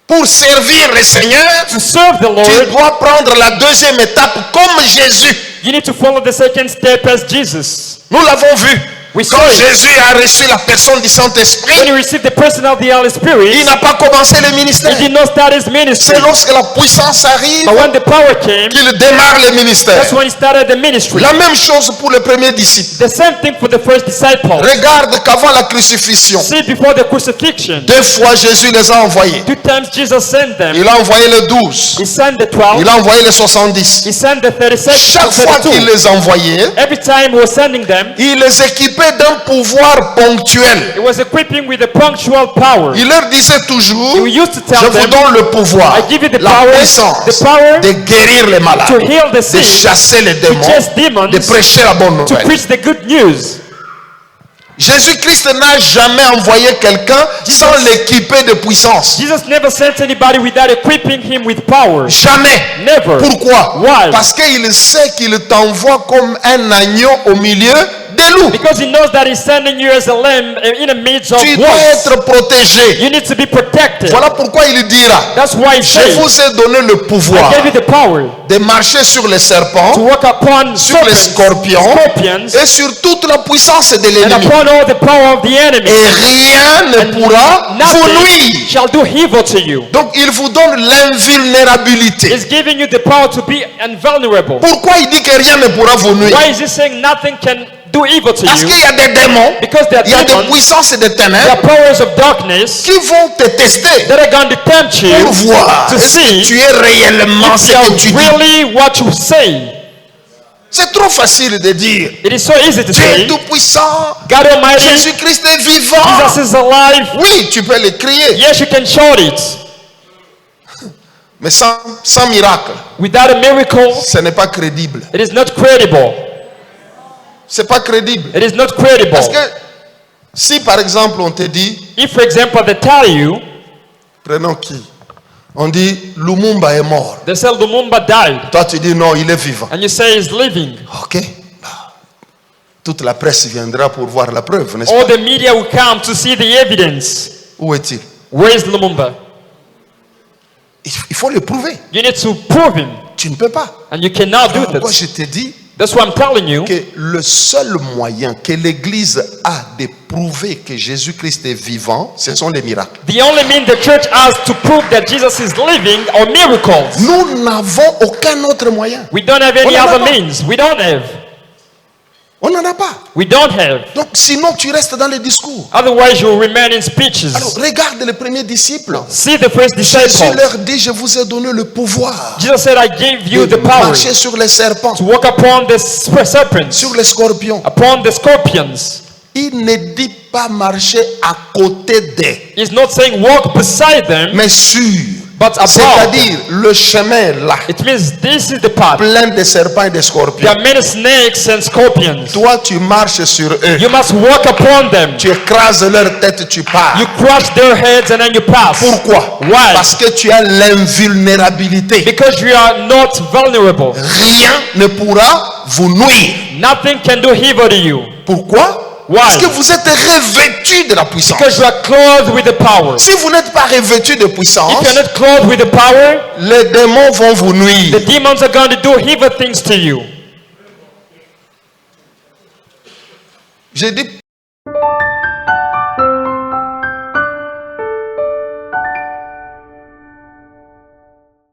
Pour servir le Seigneur, To serve the tu Lord, dois prendre la deuxième étape comme Jésus. you need to follow the second step as Jesus. Nous l'avons vu. We Quand saw it. Jésus a reçu la personne du When Saint-Esprit, he received the person of the Holy Spirit, il n'a pas commencé le ministère. he did not start his ministry. C'est lorsque la puissance arrive But when the power came, qu'il démarre le ministère. that's when he started the ministry. La même chose pour le premier disciple. The same thing for the first disciples. Regarde qu'avant la crucifixion, See, before the crucifixion, 2 fois Jésus les a envoyés. 2 times Jesus sent them. Il a envoyé les 12. He sent the 12. Il a envoyé les 70. He sent the 37. Chaque fois qu'il 32. les envoyait, Every time he was sending them, il les équipait d'un pouvoir ponctuel. he was equipping with a punctual power. Il leur disait toujours, He used to je tell vous them, donne le pouvoir, I give you the la power, puissance the power de guérir les malades, to heal the de sick, chasser les to démons, chase demons, de prêcher la bonne to nouvelle. preach the good news. Jésus-Christ n'a jamais envoyé quelqu'un sans l'équiper de puissance. Jesus never sent anybody without equipping him with power. Jamais. Never. Pourquoi? Why? Parce qu'il sait qu'il t'envoie comme un agneau au milieu des loups. Because he knows that he's sending you as a lamb in the midst of Tu dois wolves. être protégé. You need to be protected. Voilà pourquoi il dira, That's why he je says, vous ai donné le pouvoir I gave you the power de marcher sur les to serpents, walk upon sur les serpents, scorpions scorpions, et sur toute la puissance de and l'ennemi. upon all the power of the enemy. Et rien ne pourra vous Nothing nuire. shall do evil to you. Donc il vous donne l'invulnérabilité. He's giving you the power to be invulnerable. Pourquoi il dit que rien ne pourra vous nuire? Why is he saying nothing can do evil to Parce you? qu'il y a des démons, Because there are il y a des demons, puissances et des there are ténèbres powers of darkness qui vont te tester that are going to tempt you pour voir to est-ce que see tu es réellement if ce que tu you dis. are really what you say. C'est trop facile de dire It is so easy to Dieu est say, tout puissant, God Almighty, Jésus-Christ est vivant. Jesus is alive. Oui, tu peux le crier, Yes, you can shout it. mais sans miracle, Without a miracle, ce n'est pas crédible. it is not credible. C'est pas crédible. It is not credible. Parce que si par exemple on te dit, If, for example, they tell you, prenons qui? On dit Lumumba est mort. they say Lumumba died, Toi tu dis non, il est vivant. and you say he's living, Ok. Toute la presse viendra pour voir la preuve, n'est-ce all pas? the media will come to see the evidence. Où est-il? Where is Lumumba? Il faut le prouver. You need to prove him, Tu ne peux pas. and you cannot do Moi that. je te dis That's why I'm telling you, que le seul moyen que l'Église a de prouver que Jésus-Christ est vivant, ce sont les miracles. the only mean the church has to prove that Jesus is living are miracles. Nous n'avons aucun autre moyen. We don't have any On en a other pas. means. We don't have. On n'en a pas. We don't have. Donc sinon tu restes dans les discours. Otherwise, you will remain in speeches. Alors regarde les premiers disciples. See the first Jésus disciples. leur dit, je vous ai donné le pouvoir Jesus said, I gave you de the power marcher sur les serpents, to walk upon the serpents, sur les scorpions. upon the scorpions. Il ne dit pas marcher à côté d'eux, He's not saying walk beside them, mais sur. but above. C'est-à-dire le chemin là, It means this is the path. plein de serpents et de There scorpions. are many snakes and scorpions. Toi, tu marches sur eux. You must walk upon them. Tu écrases leur tête, tu pars. You crush their heads and then you pass. Pourquoi? Why? Parce que tu as l'invulnérabilité. Because you are not vulnerable. Rien ne pourra vous nuire. Nothing can do evil to you. Pourquoi? Why? Parce que vous êtes revêtus de la puissance. Because you are clothed with the power. Si vous n'êtes pas revêtus de puissance, If you're not clothed with the power, les démons vont vous nuire. the demons are going to do evil things to you. J'ai dit